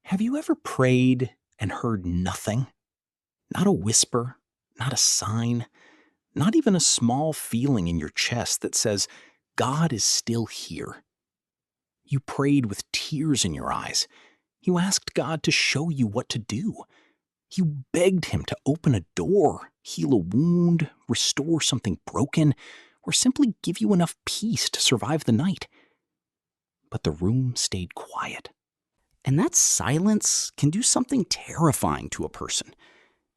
Have you ever prayed and heard nothing? Not a whisper, not a sign, not even a small feeling in your chest that says, God is still here. You prayed with tears in your eyes. You asked God to show you what to do. You begged Him to open a door, heal a wound, restore something broken, or simply give you enough peace to survive the night. But the room stayed quiet. And that silence can do something terrifying to a person.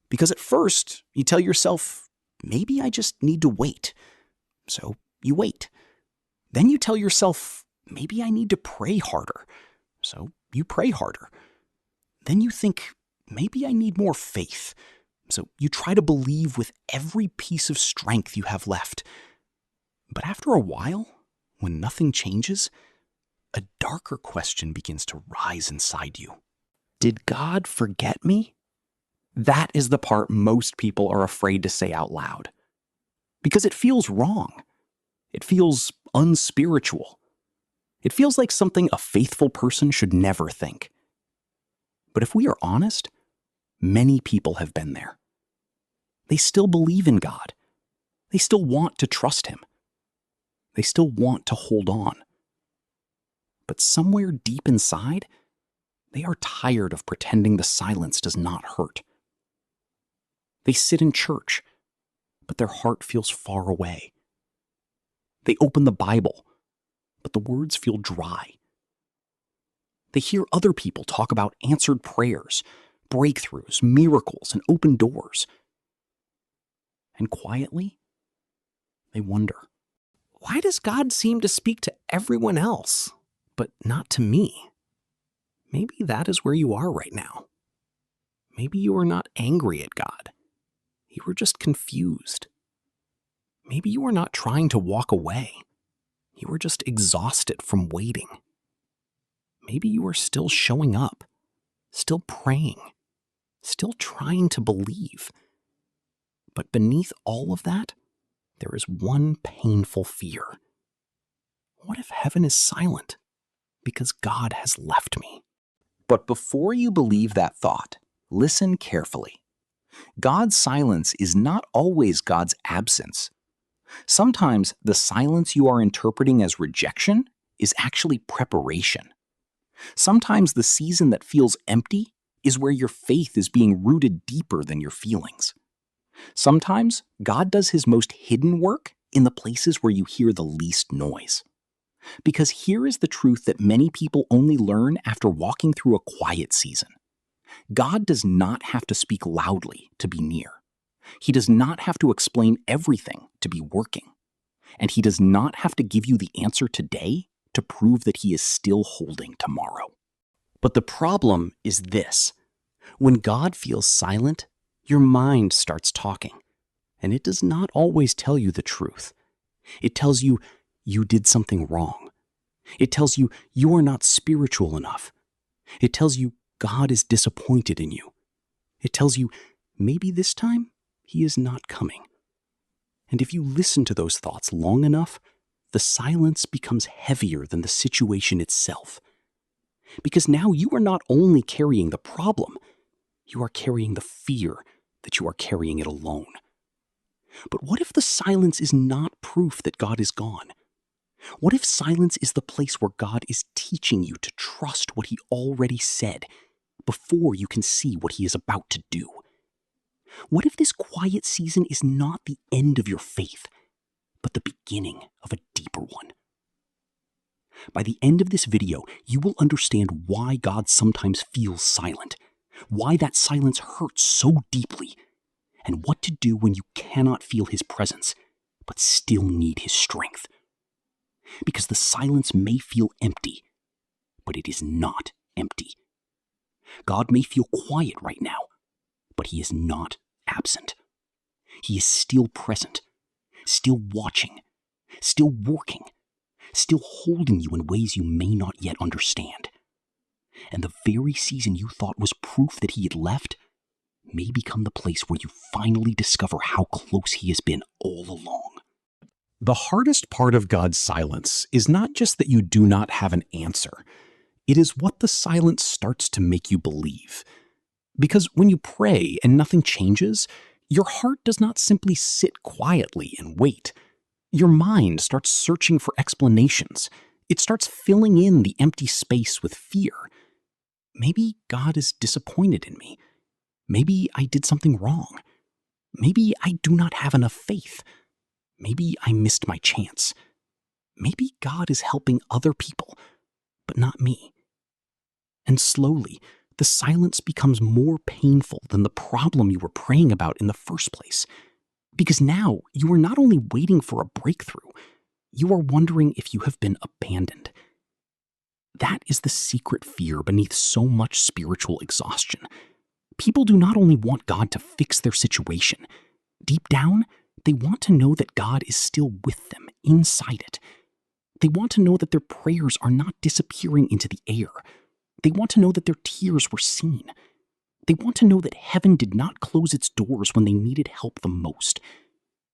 Because at first, you tell yourself, maybe I just need to wait. So you wait. Then you tell yourself, maybe I need to pray harder. So you pray harder. Then you think, maybe I need more faith. So you try to believe with every piece of strength you have left. But after a while, when nothing changes, a darker question begins to rise inside you. Did God forget me? That is the part most people are afraid to say out loud. Because it feels wrong. It feels unspiritual. It feels like something a faithful person should never think. But if we are honest, many people have been there. They still believe in God. They still want to trust Him. They still want to hold on. But somewhere deep inside, they are tired of pretending the silence does not hurt. They sit in church, but their heart feels far away. They open the Bible, but the words feel dry. They hear other people talk about answered prayers, breakthroughs, miracles, and open doors. And quietly, they wonder, why does God seem to speak to everyone else, but not to me? Maybe that is where you are right now. Maybe you are not angry at God. You are just confused. Maybe you are not trying to walk away. You are just exhausted from waiting. Maybe you are still showing up, still praying, still trying to believe. But beneath all of that, there is one painful fear. What if heaven is silent because God has left me? But before you believe that thought, listen carefully. God's silence is not always God's absence. Sometimes the silence you are interpreting as rejection is actually preparation. Sometimes the season that feels empty is where your faith is being rooted deeper than your feelings. Sometimes God does His most hidden work in the places where you hear the least noise. Because here is the truth that many people only learn after walking through a quiet season. God does not have to speak loudly to be near. He does not have to explain everything to be working. And He does not have to give you the answer today to prove that He is still holding tomorrow. But the problem is this. When God feels silent, your mind starts talking. And it does not always tell you the truth. It tells you you did something wrong. It tells you you are not spiritual enough. It tells you God is disappointed in you. It tells you maybe this time He is not coming. And if you listen to those thoughts long enough, the silence becomes heavier than the situation itself. Because now you are not only carrying the problem, you are carrying the fear that you are carrying it alone. But what if the silence is not proof that God is gone? What if silence is the place where God is teaching you to trust what He already said before you can see what He is about to do? What if this quiet season is not the end of your faith, but the beginning of a deeper one? By the end of this video, you will understand why God sometimes feels silent, why that silence hurts so deeply, and what to do when you cannot feel His presence, but still need His strength. Because the silence may feel empty, but it is not empty. God may feel quiet right now, but He is not absent. He is still present, still watching, still working, still holding you in ways you may not yet understand. And the very season you thought was proof that He had left may become the place where you finally discover how close He has been all along. The hardest part of God's silence is not just that you do not have an answer. It is what the silence starts to make you believe. Because when you pray and nothing changes, your heart does not simply sit quietly and wait. Your mind starts searching for explanations. It starts filling in the empty space with fear. Maybe God is disappointed in me. Maybe I did something wrong. Maybe I do not have enough faith. Maybe I missed my chance. Maybe God is helping other people, but not me. And slowly, the silence becomes more painful than the problem you were praying about in the first place. Because now you are not only waiting for a breakthrough, you are wondering if you have been abandoned. That is the secret fear beneath so much spiritual exhaustion. People do not only want God to fix their situation. Deep down, they want to know that God is still with them inside it. They want to know that their prayers are not disappearing into the air. They want to know that their tears were seen. They want to know that heaven did not close its doors when they needed help the most.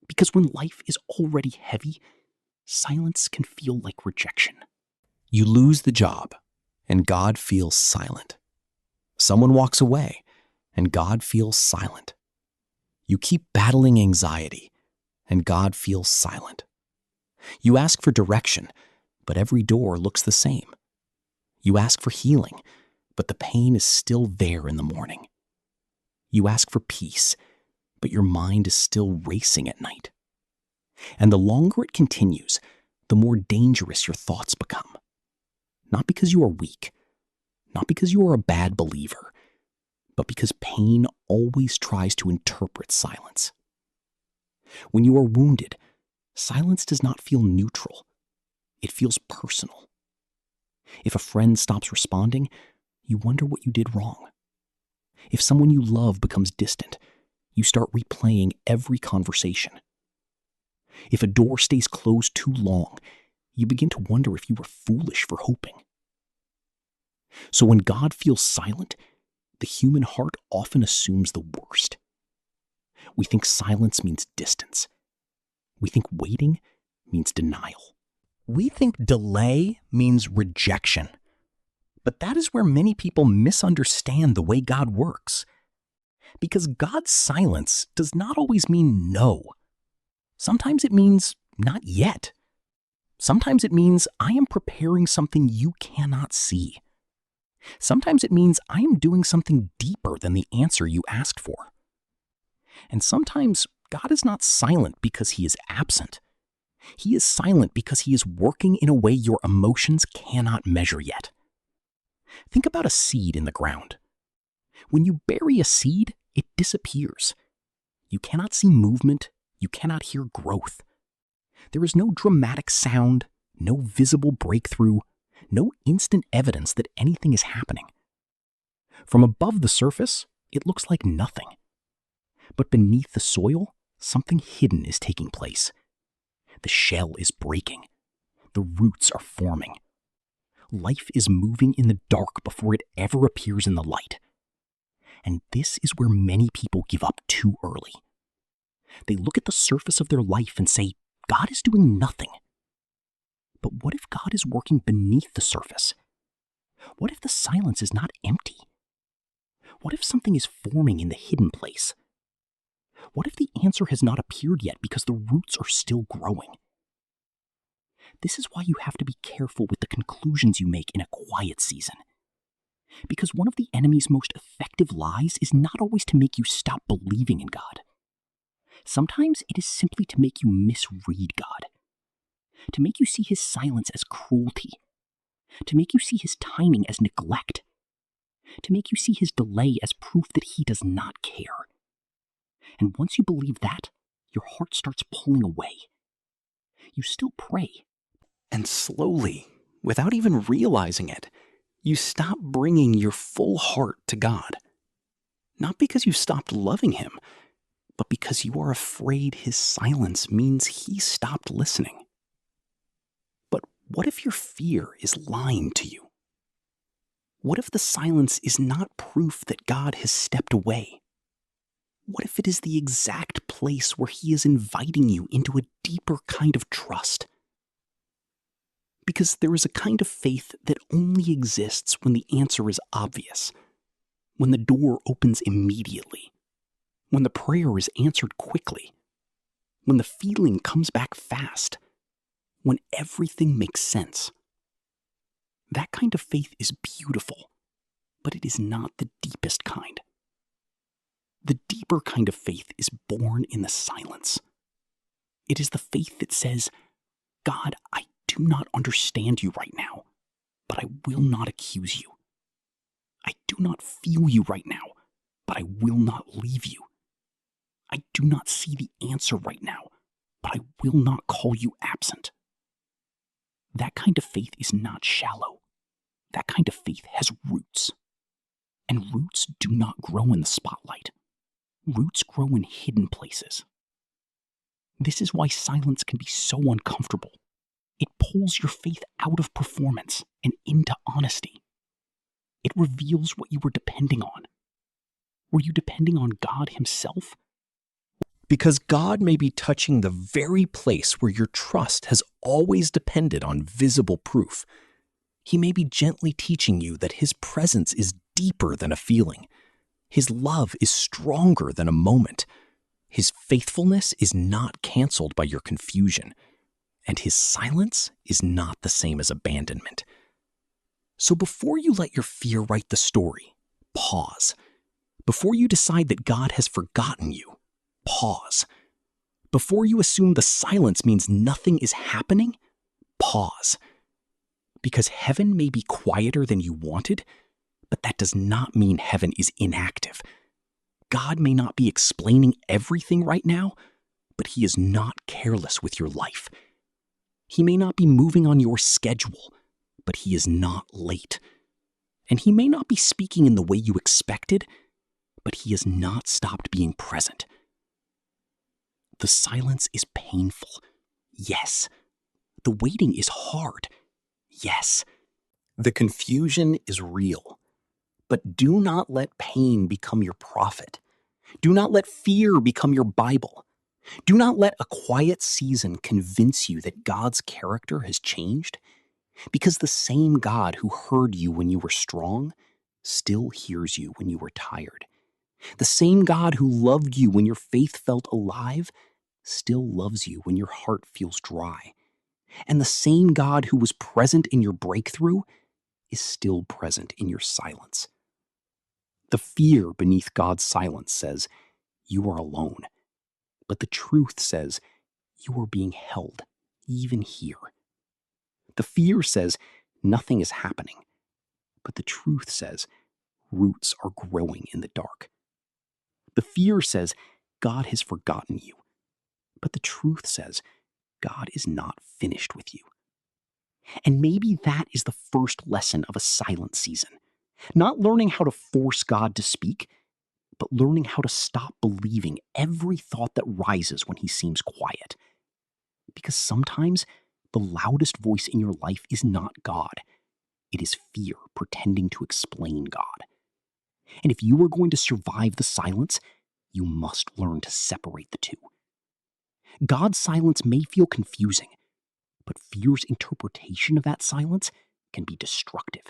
Because when life is already heavy, silence can feel like rejection. You lose the job, and God feels silent. Someone walks away, and God feels silent. You keep battling anxiety, and God feels silent. You ask for direction, but every door looks the same. You ask for healing, but the pain is still there in the morning. You ask for peace, but your mind is still racing at night. And the longer it continues, the more dangerous your thoughts become. Not because you are weak, not because you are a bad believer, but because pain always tries to interpret silence. When you are wounded, silence does not feel neutral. It feels personal. If a friend stops responding, you wonder what you did wrong. If someone you love becomes distant, you start replaying every conversation. If a door stays closed too long, you begin to wonder if you were foolish for hoping. So when God feels silent, the human heart often assumes the worst. We think silence means distance. We think waiting means denial. We think delay means rejection. But that is where many people misunderstand the way God works. Because God's silence does not always mean no. Sometimes it means not yet. Sometimes it means I am preparing something you cannot see. Sometimes it means I am doing something deeper than the answer you asked for. And sometimes God is not silent because he is absent. He is silent because he is working in a way your emotions cannot measure yet. Think about a seed in the ground. When you bury a seed, it disappears. You cannot see movement. You cannot hear growth. There is no dramatic sound, no visible breakthrough, no instant evidence that anything is happening. From above the surface, it looks like nothing. But beneath the soil, something hidden is taking place. The shell is breaking. The roots are forming. Life is moving in the dark before it ever appears in the light. And this is where many people give up too early. They look at the surface of their life and say, God is doing nothing. But what if God is working beneath the surface? What if the silence is not empty? What if something is forming in the hidden place? What if the answer has not appeared yet because the roots are still growing? This is why you have to be careful with the conclusions you make in a quiet season. Because one of the enemy's most effective lies is not always to make you stop believing in God. Sometimes it is simply to make you misread God, to make you see his silence as cruelty, to make you see his timing as neglect, to make you see his delay as proof that he does not care. And once you believe that, your heart starts pulling away. You still pray. And slowly, without even realizing it, you stop bringing your full heart to God. Not because you stopped loving him, but because you are afraid his silence means he stopped listening. But what if your fear is lying to you? What if the silence is not proof that God has stepped away? What if it is the exact place where he is inviting you into a deeper kind of trust? Because there is a kind of faith that only exists when the answer is obvious, when the door opens immediately, when the prayer is answered quickly, when the feeling comes back fast, when everything makes sense. That kind of faith is beautiful, but it is not the deepest kind. The deeper kind of faith is born in the silence. It is the faith that says, God, I do not understand you right now, but I will not accuse you. I do not feel you right now, but I will not leave you. I do not see the answer right now, but I will not call you absent. That kind of faith is not shallow. That kind of faith has roots. And roots do not grow in the spotlight. Roots grow in hidden places. This is why silence can be so uncomfortable. It pulls your faith out of performance and into honesty. It reveals what you were depending on. Were you depending on God Himself? Because God may be touching the very place where your trust has always depended on visible proof. He may be gently teaching you that His presence is deeper than a feeling. His love is stronger than a moment. His faithfulness is not canceled by your confusion. And His silence is not the same as abandonment. So before you let your fear write the story, pause. Before you decide that God has forgotten you, pause. Before you assume the silence means nothing is happening, pause. Because heaven may be quieter than you wanted, but that does not mean heaven is inactive. God may not be explaining everything right now, but He is not careless with your life. He may not be moving on your schedule, but He is not late. And He may not be speaking in the way you expected, but He has not stopped being present. The silence is painful. Yes. The waiting is hard. Yes. The confusion is real. But do not let pain become your prophet. Do not let fear become your Bible. Do not let a quiet season convince you that God's character has changed, because the same God who heard you when you were strong still hears you when you were tired. The same God who loved you when your faith felt alive still loves you when your heart feels dry. And the same God who was present in your breakthrough is still present in your silence. The fear beneath God's silence says, you are alone. But the truth says, you are being held, even here. The fear says, nothing is happening. But the truth says, roots are growing in the dark. The fear says, God has forgotten you. But the truth says, God is not finished with you. And maybe that is the first lesson of a silent season. Not learning how to force God to speak, but learning how to stop believing every thought that rises when He seems quiet. Because sometimes the loudest voice in your life is not God. It is fear pretending to explain God. And if you are going to survive the silence, you must learn to separate the two. God's silence may feel confusing, but fear's interpretation of that silence can be destructive.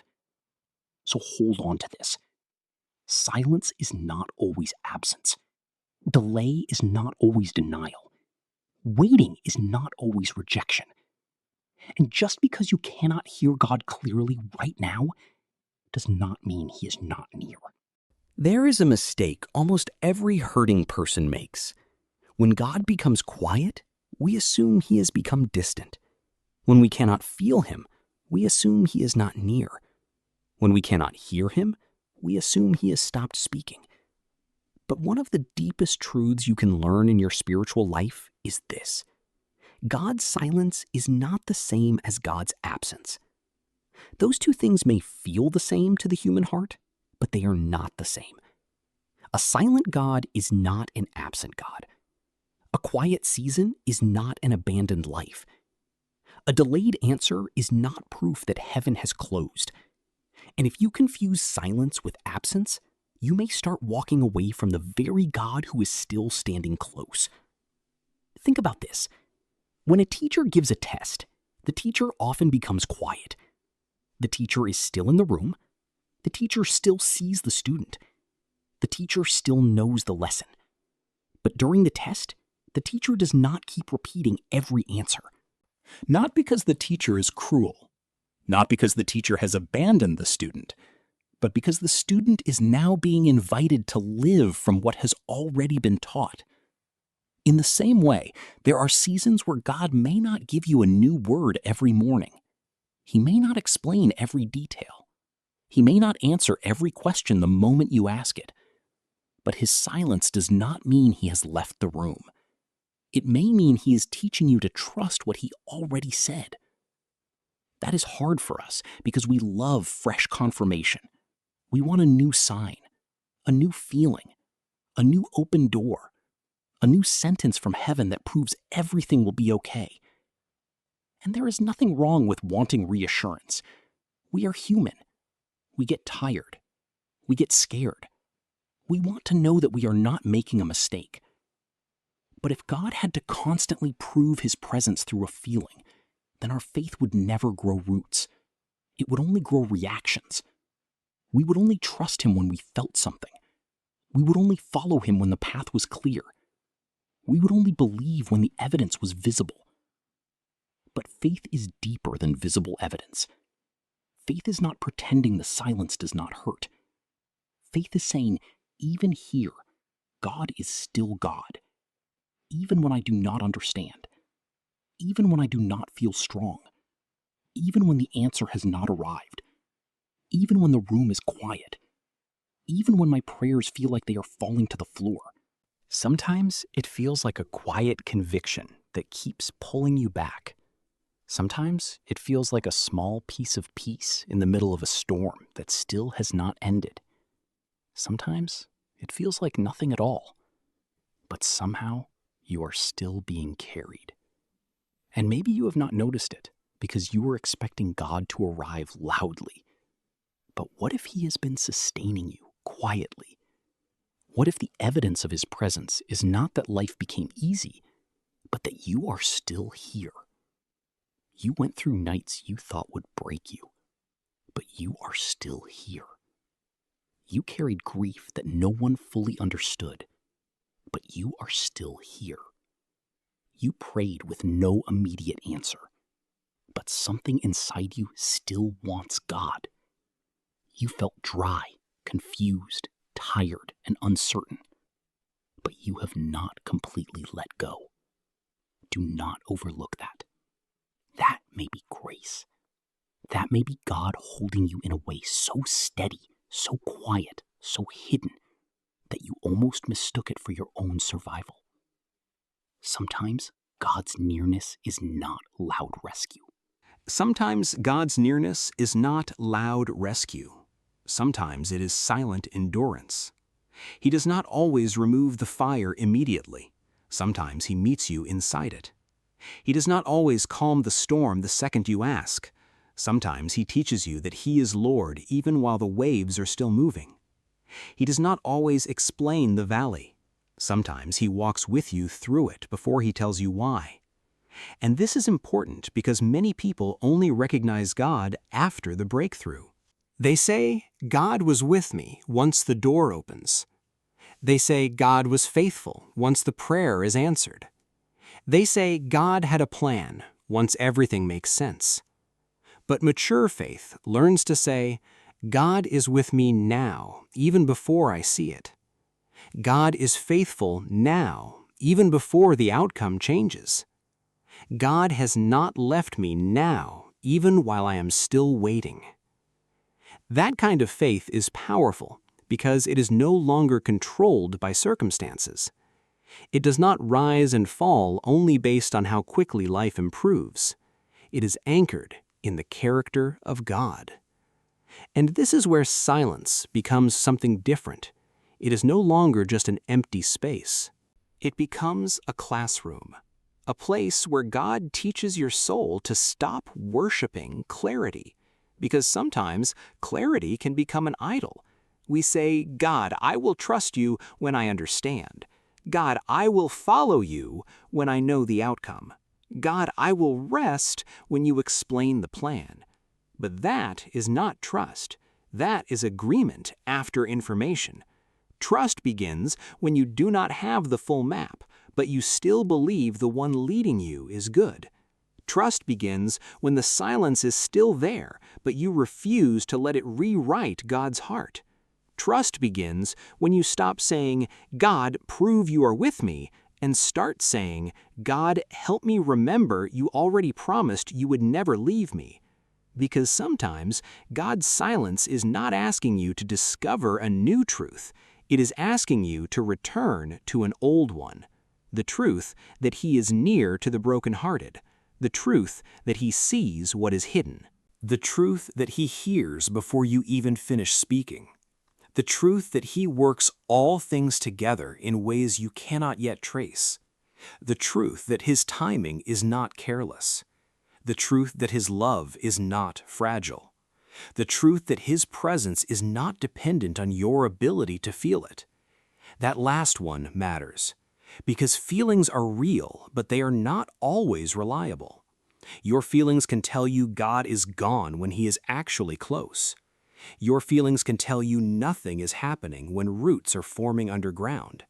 So hold on to this. Silence is not always absence. Delay is not always denial. Waiting is not always rejection. And just because you cannot hear God clearly right now does not mean He is not near. There is a mistake almost every hurting person makes. When God becomes quiet, we assume He has become distant. When we cannot feel Him, we assume He is not near. When we cannot hear Him, we assume He has stopped speaking. But one of the deepest truths you can learn in your spiritual life is this: God's silence is not the same as God's absence. Those two things may feel the same to the human heart, but they are not the same. A silent God is not an absent God. A quiet season is not an abandoned life. A delayed answer is not proof that heaven has closed. And if you confuse silence with absence, you may start walking away from the very God who is still standing close. Think about this. When a teacher gives a test, the teacher often becomes quiet. The teacher is still in the room. The teacher still sees the student. The teacher still knows the lesson. But during the test, the teacher does not keep repeating every answer. Not because the teacher is cruel, not because the teacher has abandoned the student, but because the student is now being invited to live from what has already been taught. In the same way, there are seasons where God may not give you a new word every morning. He may not explain every detail. He may not answer every question the moment you ask it. But his silence does not mean he has left the room. It may mean he is teaching you to trust what he already said. That is hard for us because we love fresh confirmation. We want a new sign, a new feeling, a new open door, a new sentence from heaven that proves everything will be okay. And there is nothing wrong with wanting reassurance. We are human. We get tired. We get scared. We want to know that we are not making a mistake. But if God had to constantly prove his presence through a feeling, then our faith would never grow roots. It would only grow reactions. We would only trust him when we felt something. We would only follow him when the path was clear. We would only believe when the evidence was visible. But faith is deeper than visible evidence. Faith is not pretending the silence does not hurt. Faith is saying, even here, God is still God. Even when I do not understand. Even when I do not feel strong. Even when the answer has not arrived. Even when the room is quiet. Even when my prayers feel like they are falling to the floor. Sometimes it feels like a quiet conviction that keeps pulling you back. Sometimes it feels like a small piece of peace in the middle of a storm that still has not ended. Sometimes it feels like nothing at all, but somehow you are still being carried. And maybe you have not noticed it because you were expecting God to arrive loudly. But what if he has been sustaining you quietly? What if the evidence of his presence is not that life became easy, but that you are still here? You went through nights you thought would break you, but you are still here. You carried grief that no one fully understood, but you are still here. You prayed with no immediate answer, but something inside you still wants God. You felt dry, confused, tired, and uncertain, but you have not completely let go. Do not overlook that. That may be grace. That may be God holding you in a way so steady, so quiet, so hidden, that you almost mistook it for your own survival. Sometimes God's nearness is not loud rescue. Sometimes God's nearness is not loud rescue. Sometimes it is silent endurance. He does not always remove the fire immediately. Sometimes he meets you inside it. He does not always calm the storm the second you ask. Sometimes he teaches you that he is Lord even while the waves are still moving. He does not always explain the valley. Sometimes he walks with you through it before he tells you why. And this is important because many people only recognize God after the breakthrough. They say, God was with me once the door opens. They say God was faithful once the prayer is answered. They say God had a plan once everything makes sense. But mature faith learns to say, God is with me now, even before I see it. God is faithful now, even before the outcome changes. God has not left me now, even while I am still waiting. That kind of faith is powerful because it is no longer controlled by circumstances. It does not rise and fall only based on how quickly life improves. It is anchored in the character of God. And this is where silence becomes something different. It is no longer just an empty space. It becomes a classroom, a place where God teaches your soul to stop worshiping clarity, because sometimes clarity can become an idol. We say, God, I will trust you when I understand. God, I will follow you when I know the outcome. God, I will rest when you explain the plan. But that is not trust. That is agreement after information. Trust begins when you do not have the full map, but you still believe the one leading you is good. Trust begins when the silence is still there, but you refuse to let it rewrite God's heart. Trust begins when you stop saying, God, prove you are with me, and start saying, God, help me remember you already promised you would never leave me. Because sometimes God's silence is not asking you to discover a new truth. It is asking you to return to an old one. The truth that He is near to the brokenhearted. The truth that He sees what is hidden. The truth that He hears before you even finish speaking. The truth that He works all things together in ways you cannot yet trace. The truth that His timing is not careless. The truth that His love is not fragile. The truth that His presence is not dependent on your ability to feel it. That last one matters, because feelings are real, but they are not always reliable. Your feelings can tell you God is gone when He is actually close. Your feelings can tell you nothing is happening when roots are forming underground.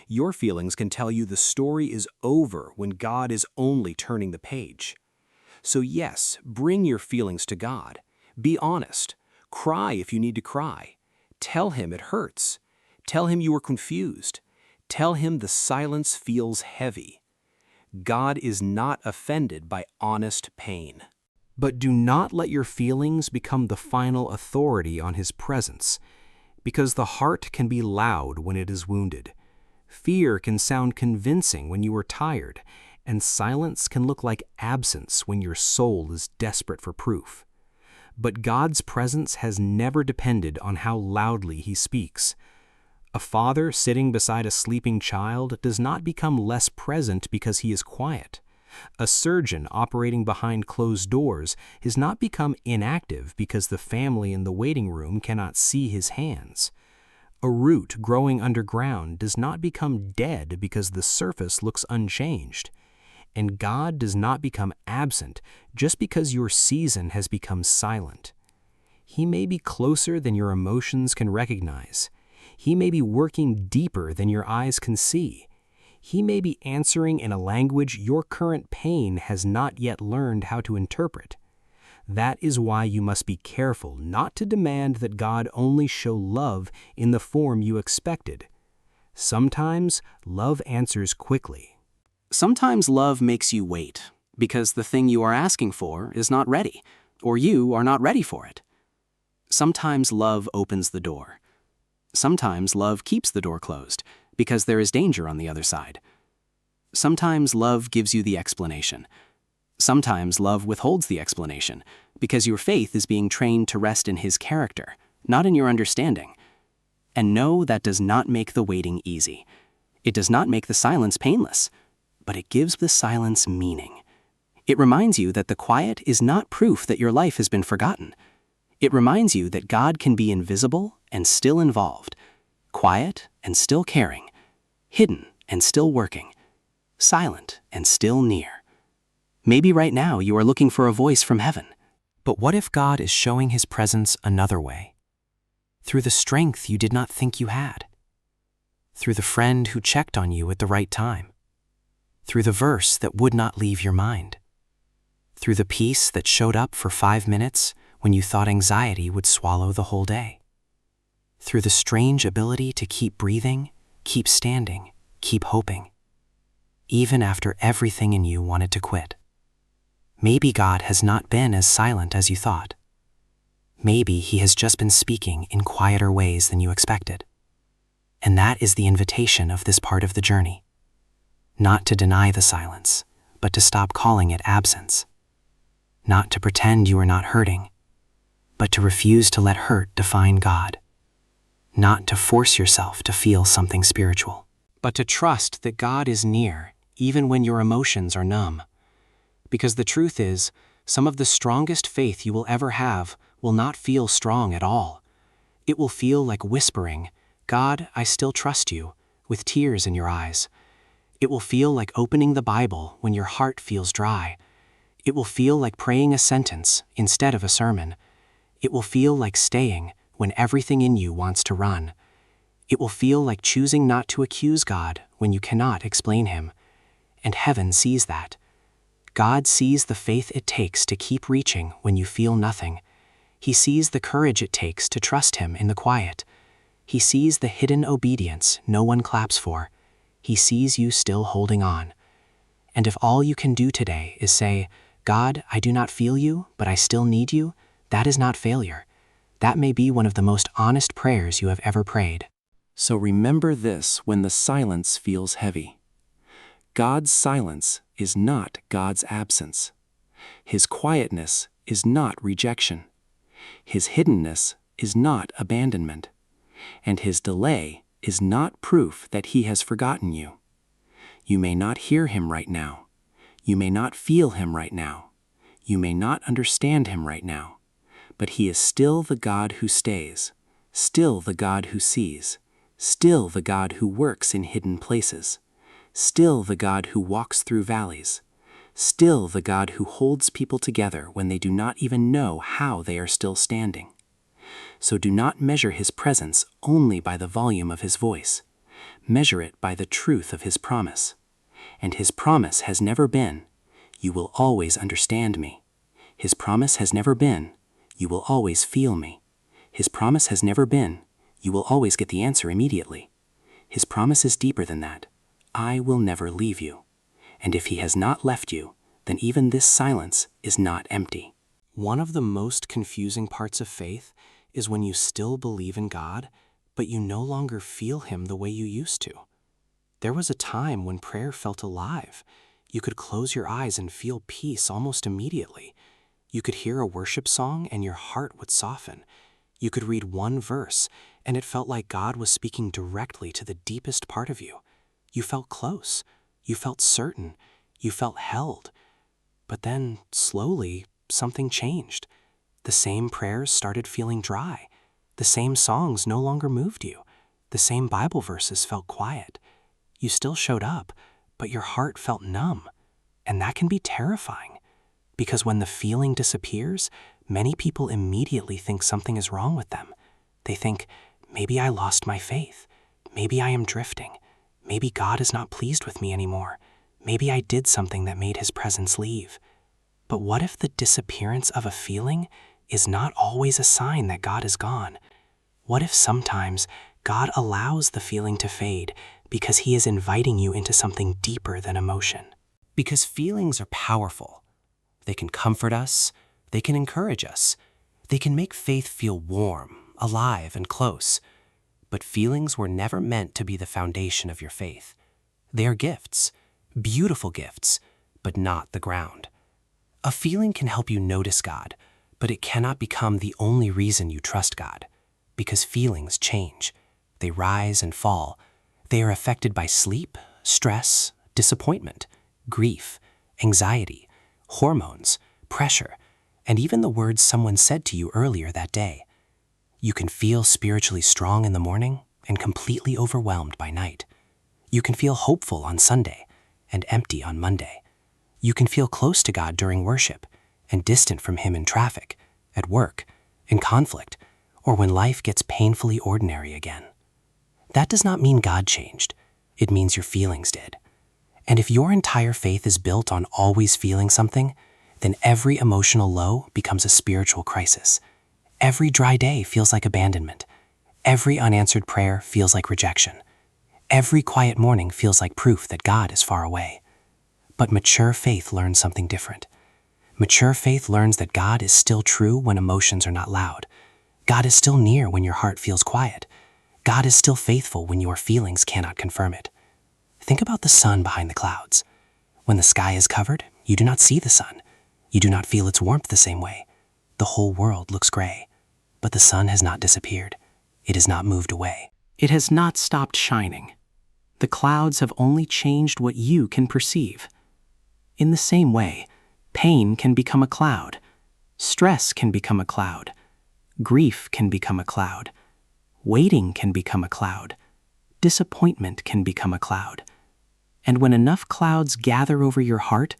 Your feelings can tell you the story is over when God is only turning the page. So yes, bring your feelings to God. Be honest. Cry if you need to cry. Tell Him it hurts. Tell Him you are confused. Tell Him the silence feels heavy. God is not offended by honest pain. But do not let your feelings become the final authority on His presence, because the heart can be loud when it is wounded. Fear can sound convincing when you are tired, and silence can look like absence when your soul is desperate for proof. But God's presence has never depended on how loudly He speaks. A father sitting beside a sleeping child does not become less present because he is quiet. A surgeon operating behind closed doors has not become inactive because the family in the waiting room cannot see his hands. A root growing underground does not become dead because the surface looks unchanged. And God does not become absent just because your season has become silent. He may be closer than your emotions can recognize. He may be working deeper than your eyes can see. He may be answering in a language your current pain has not yet learned how to interpret. That is why you must be careful not to demand that God only show love in the form you expected. Sometimes love answers quickly. Sometimes love makes you wait, because the thing you are asking for is not ready, or you are not ready for it. Sometimes love opens the door. Sometimes love keeps the door closed, because there is danger on the other side. Sometimes love gives you the explanation. Sometimes love withholds the explanation, because your faith is being trained to rest in His character, not in your understanding. And no, that does not make the waiting easy. It does not make the silence painless, but it gives the silence meaning. It reminds you that the quiet is not proof that your life has been forgotten. It reminds you that God can be invisible and still involved, quiet and still caring, hidden and still working, silent and still near. Maybe right now you are looking for a voice from heaven. But what if God is showing His presence another way? Through the strength you did not think you had. Through the friend who checked on you at the right time. Through the verse that would not leave your mind. Through the peace that showed up for 5 minutes when you thought anxiety would swallow the whole day. Through the strange ability to keep breathing, keep standing, keep hoping, even after everything in you wanted to quit. Maybe God has not been as silent as you thought. Maybe He has just been speaking in quieter ways than you expected. And that is the invitation of this part of the journey. Not to deny the silence, but to stop calling it absence. Not to pretend you are not hurting, but to refuse to let hurt define God. Not to force yourself to feel something spiritual, but to trust that God is near even when your emotions are numb. Because the truth is, some of the strongest faith you will ever have will not feel strong at all. It will feel like whispering, God, I still trust you, with tears in your eyes. It will feel like opening the Bible when your heart feels dry. It will feel like praying a sentence instead of a sermon. It will feel like staying when everything in you wants to run. It will feel like choosing not to accuse God when you cannot explain Him. And heaven sees that. God sees the faith it takes to keep reaching when you feel nothing. He sees the courage it takes to trust Him in the quiet. He sees the hidden obedience no one claps for. He sees you still holding on. And if all you can do today is say, "God, I do not feel you, but I still need you," that is not failure. That may be one of the most honest prayers you have ever prayed. So remember this when the silence feels heavy. God's silence is not God's absence. His quietness is not rejection. His hiddenness is not abandonment. And His delay is not proof that He has forgotten you. You may not hear Him right now. You may not feel Him right now. You may not understand Him right now. But He is still the God who stays, still the God who sees, still the God who works in hidden places, still the God who walks through valleys, still the God who holds people together when they do not even know how they are still standing. So do not measure His presence only by the volume of His voice. Measure it by the truth of His promise. And His promise has never been, "You will always understand me." His promise has never been, "You will always feel me." His promise has never been, "You will always get the answer immediately." His promise is deeper than that. "I will never leave you." And if He has not left you, then even this silence is not empty. One of the most confusing parts of faith is when you still believe in God, but you no longer feel Him the way you used to. There was a time when prayer felt alive. You could close your eyes and feel peace almost immediately. You could hear a worship song and your heart would soften. You could read one verse and it felt like God was speaking directly to the deepest part of you. You felt close. You felt certain. You felt held. But then, slowly, something changed. The same prayers started feeling dry. The same songs no longer moved you. The same Bible verses felt quiet. You still showed up, but your heart felt numb. And that can be terrifying, because when the feeling disappears, many people immediately think something is wrong with them. They think, maybe I lost my faith. Maybe I am drifting. Maybe God is not pleased with me anymore. Maybe I did something that made His presence leave. But what if the disappearance of a feeling is not always a sign that God is gone? What if sometimes God allows the feeling to fade because He is inviting you into something deeper than emotion? Because feelings are powerful. They can comfort us. They can encourage us. They can make faith feel warm, alive, and close. But feelings were never meant to be the foundation of your faith. They are gifts, beautiful gifts, but not the ground. A feeling can help you notice God, but it cannot become the only reason you trust God, because feelings change. They rise and fall. They are affected by sleep, stress, disappointment, grief, anxiety, hormones, pressure, and even the words someone said to you earlier that day. You can feel spiritually strong in the morning and completely overwhelmed by night. You can feel hopeful on Sunday and empty on Monday. You can feel close to God during worship and distant from Him in traffic, at work, in conflict, or when life gets painfully ordinary again. That does not mean God changed. It means your feelings did. And if your entire faith is built on always feeling something, then every emotional low becomes a spiritual crisis. Every dry day feels like abandonment. Every unanswered prayer feels like rejection. Every quiet morning feels like proof that God is far away. But mature faith learns something different. Mature faith learns that God is still true when emotions are not loud. God is still near when your heart feels quiet. God is still faithful when your feelings cannot confirm it. Think about the sun behind the clouds. When the sky is covered, you do not see the sun. You do not feel its warmth the same way. The whole world looks gray. But the sun has not disappeared. It has not moved away. It has not stopped shining. The clouds have only changed what you can perceive. In the same way, pain can become a cloud. Stress can become a cloud. Grief can become a cloud. Waiting can become a cloud. Disappointment can become a cloud. And when enough clouds gather over your heart,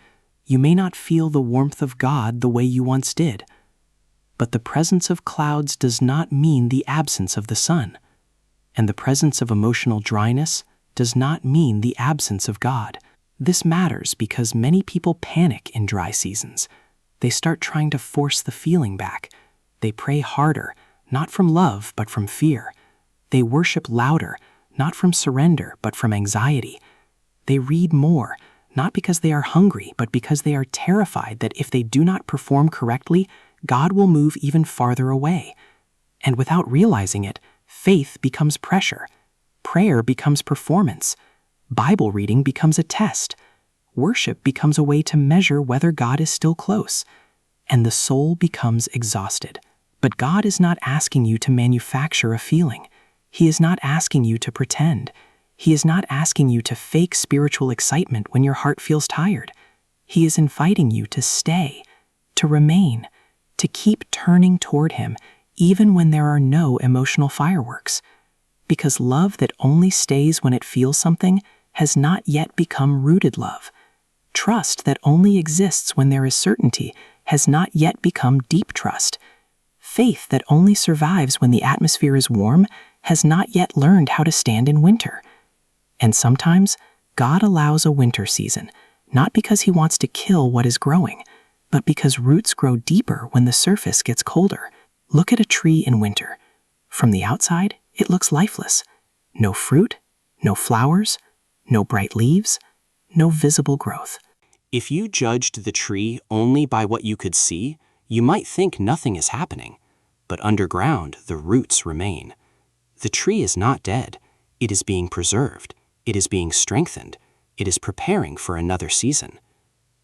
you may not feel the warmth of God the way you once did. But the presence of clouds does not mean the absence of the sun. And the presence of emotional dryness does not mean the absence of God. This matters because many people panic in dry seasons. They start trying to force the feeling back. They pray harder, not from love, but from fear. They worship louder, not from surrender, but from anxiety. They read more, not because they are hungry, but because they are terrified that if they do not perform correctly, God will move even farther away. And without realizing it, faith becomes pressure. Prayer becomes performance. Bible reading becomes a test. Worship becomes a way to measure whether God is still close. And the soul becomes exhausted. But God is not asking you to manufacture a feeling. He is not asking you to pretend. He is not asking you to fake spiritual excitement when your heart feels tired. He is inviting you to stay, to remain, to keep turning toward Him, even when there are no emotional fireworks. Because love that only stays when it feels something has not yet become rooted love. Trust that only exists when there is certainty has not yet become deep trust. Faith that only survives when the atmosphere is warm has not yet learned how to stand in winter. And sometimes, God allows a winter season, not because He wants to kill what is growing, but because roots grow deeper when the surface gets colder. Look at a tree in winter. From the outside, it looks lifeless. No fruit, no flowers, no bright leaves, no visible growth. If you judged the tree only by what you could see, you might think nothing is happening. But underground, the roots remain. The tree is not dead. It is being preserved. It is being strengthened. It is preparing for another season.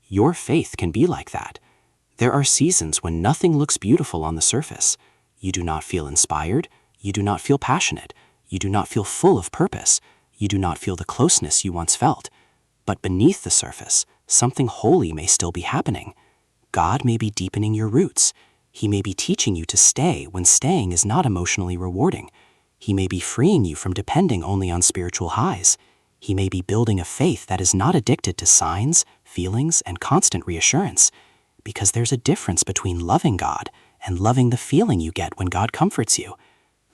Your faith can be like that. There are seasons when nothing looks beautiful on the surface. You do not feel inspired. You do not feel passionate. You do not feel full of purpose. You do not feel the closeness you once felt. But beneath the surface, something holy may still be happening. God may be deepening your roots. He may be teaching you to stay when staying is not emotionally rewarding. He may be freeing you from depending only on spiritual highs. He may be building a faith that is not addicted to signs, feelings, and constant reassurance. Because there's a difference between loving God and loving the feeling you get when God comforts you.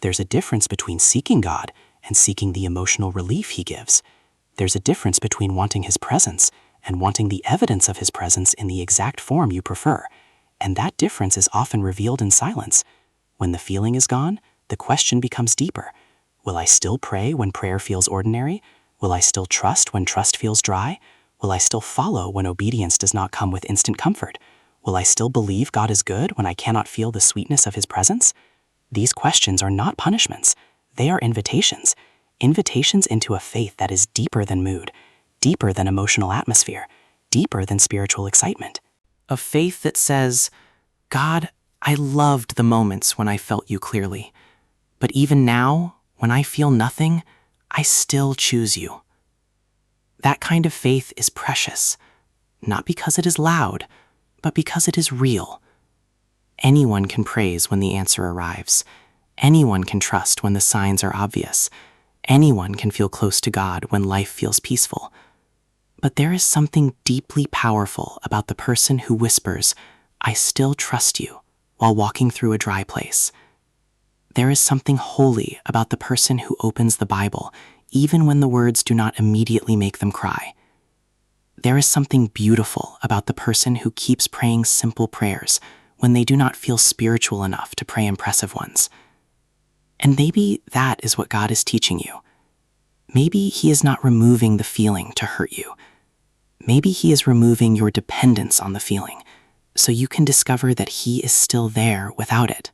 There's a difference between seeking God and seeking the emotional relief He gives. There's a difference between wanting His presence and wanting the evidence of His presence in the exact form you prefer. And that difference is often revealed in silence. When the feeling is gone, the question becomes deeper. Will I still pray when prayer feels ordinary? Will I still trust when trust feels dry? Will I still follow when obedience does not come with instant comfort? Will I still believe God is good when I cannot feel the sweetness of His presence? These questions are not punishments. They are invitations. Invitations into a faith that is deeper than mood, deeper than emotional atmosphere, deeper than spiritual excitement. A faith that says, God, I loved the moments when I felt you clearly. But even now, when I feel nothing, I still choose you. That kind of faith is precious, not because it is loud, but because it is real. Anyone can praise when the answer arrives. Anyone can trust when the signs are obvious. Anyone can feel close to God when life feels peaceful. But there is something deeply powerful about the person who whispers, I still trust you, while walking through a dry place. There is something holy about the person who opens the Bible, even when the words do not immediately make them cry. There is something beautiful about the person who keeps praying simple prayers when they do not feel spiritual enough to pray impressive ones. And maybe that is what God is teaching you. Maybe He is not removing the feeling to hurt you. Maybe He is removing your dependence on the feeling, so you can discover that He is still there without it.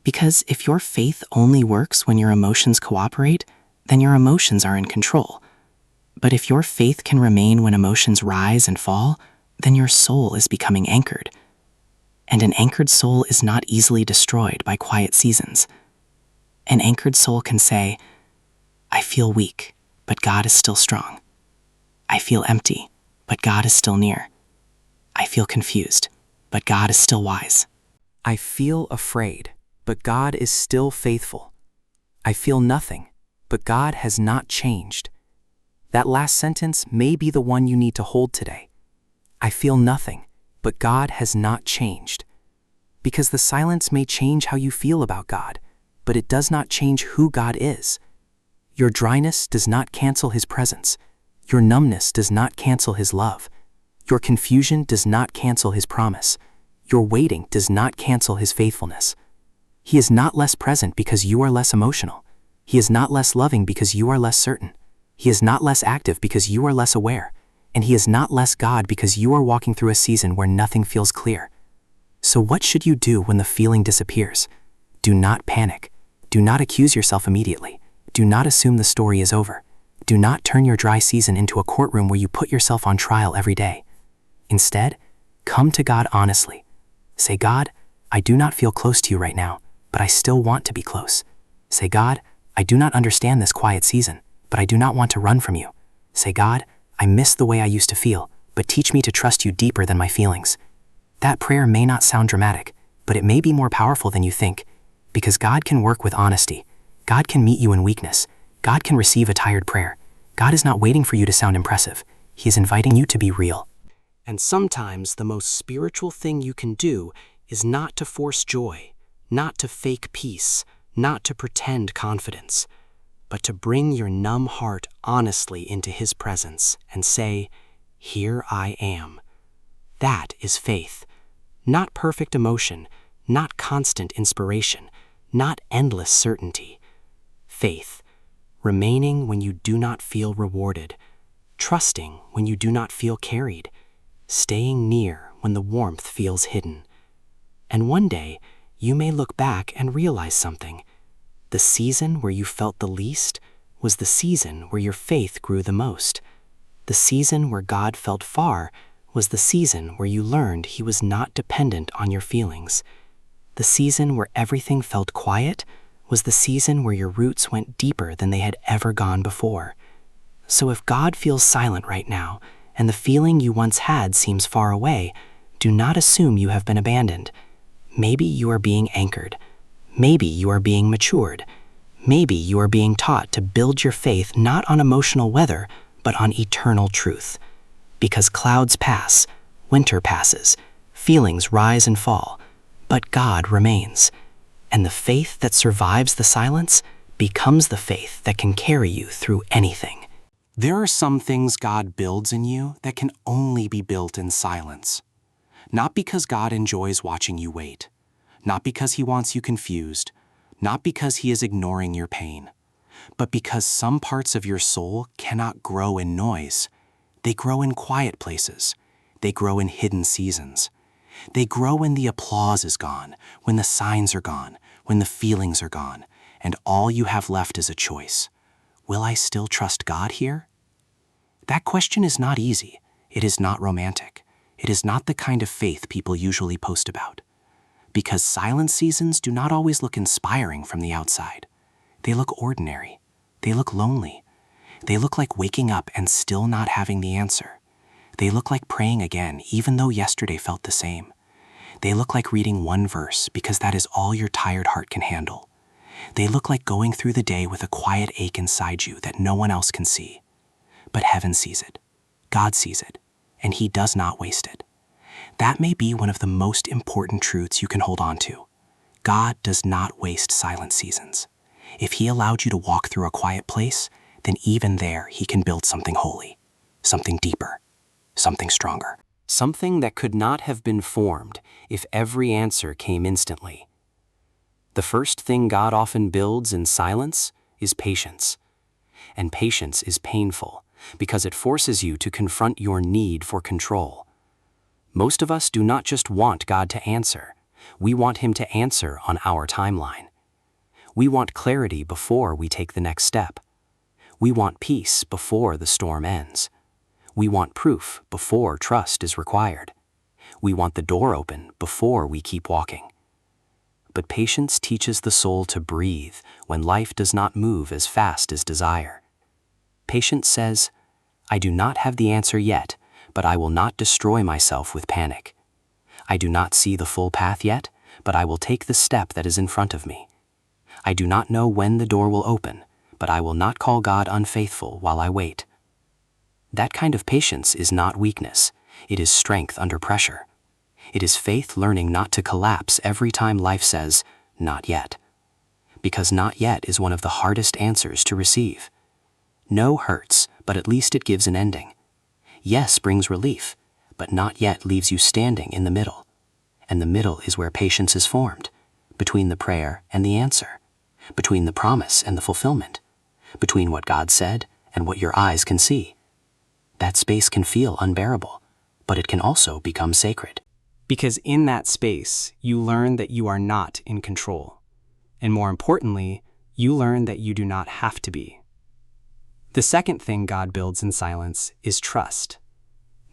Because if your faith only works when your emotions cooperate, then your emotions are in control. But if your faith can remain when emotions rise and fall, then your soul is becoming anchored. And an anchored soul is not easily destroyed by quiet seasons. An anchored soul can say, I feel weak, but God is still strong. I feel empty, but God is still near. I feel confused, but God is still wise. I feel afraid, but God is still faithful. I feel nothing, but God has not changed. That last sentence may be the one you need to hold today. I feel nothing, but God has not changed. Because the silence may change how you feel about God, but it does not change who God is. Your dryness does not cancel His presence. Your numbness does not cancel His love. Your confusion does not cancel His promise. Your waiting does not cancel His faithfulness. He is not less present because you are less emotional. He is not less loving because you are less certain. He is not less active because you are less aware. And He is not less God because you are walking through a season where nothing feels clear. So what should you do when the feeling disappears? Do not panic. Do not accuse yourself immediately. Do not assume the story is over. Do not turn your dry season into a courtroom where you put yourself on trial every day. Instead, come to God honestly. Say, God, I do not feel close to you right now, but I still want to be close. Say, God, I do not understand this quiet season, but I do not want to run from you. Say, God, I miss the way I used to feel, but teach me to trust you deeper than my feelings. That prayer may not sound dramatic, but it may be more powerful than you think, because God can work with honesty. God can meet you in weakness. God can receive a tired prayer. God is not waiting for you to sound impressive. He is inviting you to be real. And sometimes the most spiritual thing you can do is not to force joy, not to fake peace, not to pretend confidence, but to bring your numb heart honestly into His presence and say, "Here I am." That is faith. Not perfect emotion, not constant inspiration, not endless certainty. Faith, remaining when you do not feel rewarded, trusting when you do not feel carried, staying near when the warmth feels hidden. And one day, you may look back and realize something. The season where you felt the least was the season where your faith grew the most. The season where God felt far was the season where you learned He was not dependent on your feelings. The season where everything felt quiet was the season where your roots went deeper than they had ever gone before. So if God feels silent right now, and the feeling you once had seems far away, do not assume you have been abandoned. Maybe you are being anchored. Maybe you are being matured. Maybe you are being taught to build your faith not on emotional weather, but on eternal truth. Because clouds pass, winter passes, feelings rise and fall, but God remains. And the faith that survives the silence becomes the faith that can carry you through anything. There are some things God builds in you that can only be built in silence. Not because God enjoys watching you wait, not because He wants you confused, not because He is ignoring your pain, but because some parts of your soul cannot grow in noise. They grow in quiet places. They grow in hidden seasons. They grow when the applause is gone, when the signs are gone, when the feelings are gone, and all you have left is a choice. Will I still trust God here? That question is not easy. It is not romantic. It is not the kind of faith people usually post about. Because silent seasons do not always look inspiring from the outside. They look ordinary. They look lonely. They look like waking up and still not having the answer. They look like praying again, even though yesterday felt the same. They look like reading one verse because that is all your tired heart can handle. They look like going through the day with a quiet ache inside you that no one else can see. But heaven sees it. God sees it. And He does not waste it. That may be one of the most important truths you can hold on to. God does not waste silent seasons. If He allowed you to walk through a quiet place, then even there He can build something holy, something deeper, something stronger. Something that could not have been formed if every answer came instantly. The first thing God often builds in silence is patience. And patience is painful because it forces you to confront your need for control. Most of us do not just want God to answer. We want Him to answer on our timeline. We want clarity before we take the next step. We want peace before the storm ends. We want proof before trust is required. We want the door open before we keep walking. But patience teaches the soul to breathe when life does not move as fast as desire. Patience says, I do not have the answer yet, but I will not destroy myself with panic. I do not see the full path yet, but I will take the step that is in front of me. I do not know when the door will open, but I will not call God unfaithful while I wait. That kind of patience is not weakness. It is strength under pressure. It is faith learning not to collapse every time life says, "Not yet." Because not yet is one of the hardest answers to receive. No hurts, but at least it gives an ending. Yes brings relief, but not yet leaves you standing in the middle. And the middle is where patience is formed, between the prayer and the answer, between the promise and the fulfillment, between what God said and what your eyes can see. That space can feel unbearable, but it can also become sacred. Because in that space, you learn that you are not in control. And more importantly, you learn that you do not have to be. The second thing God builds in silence is trust.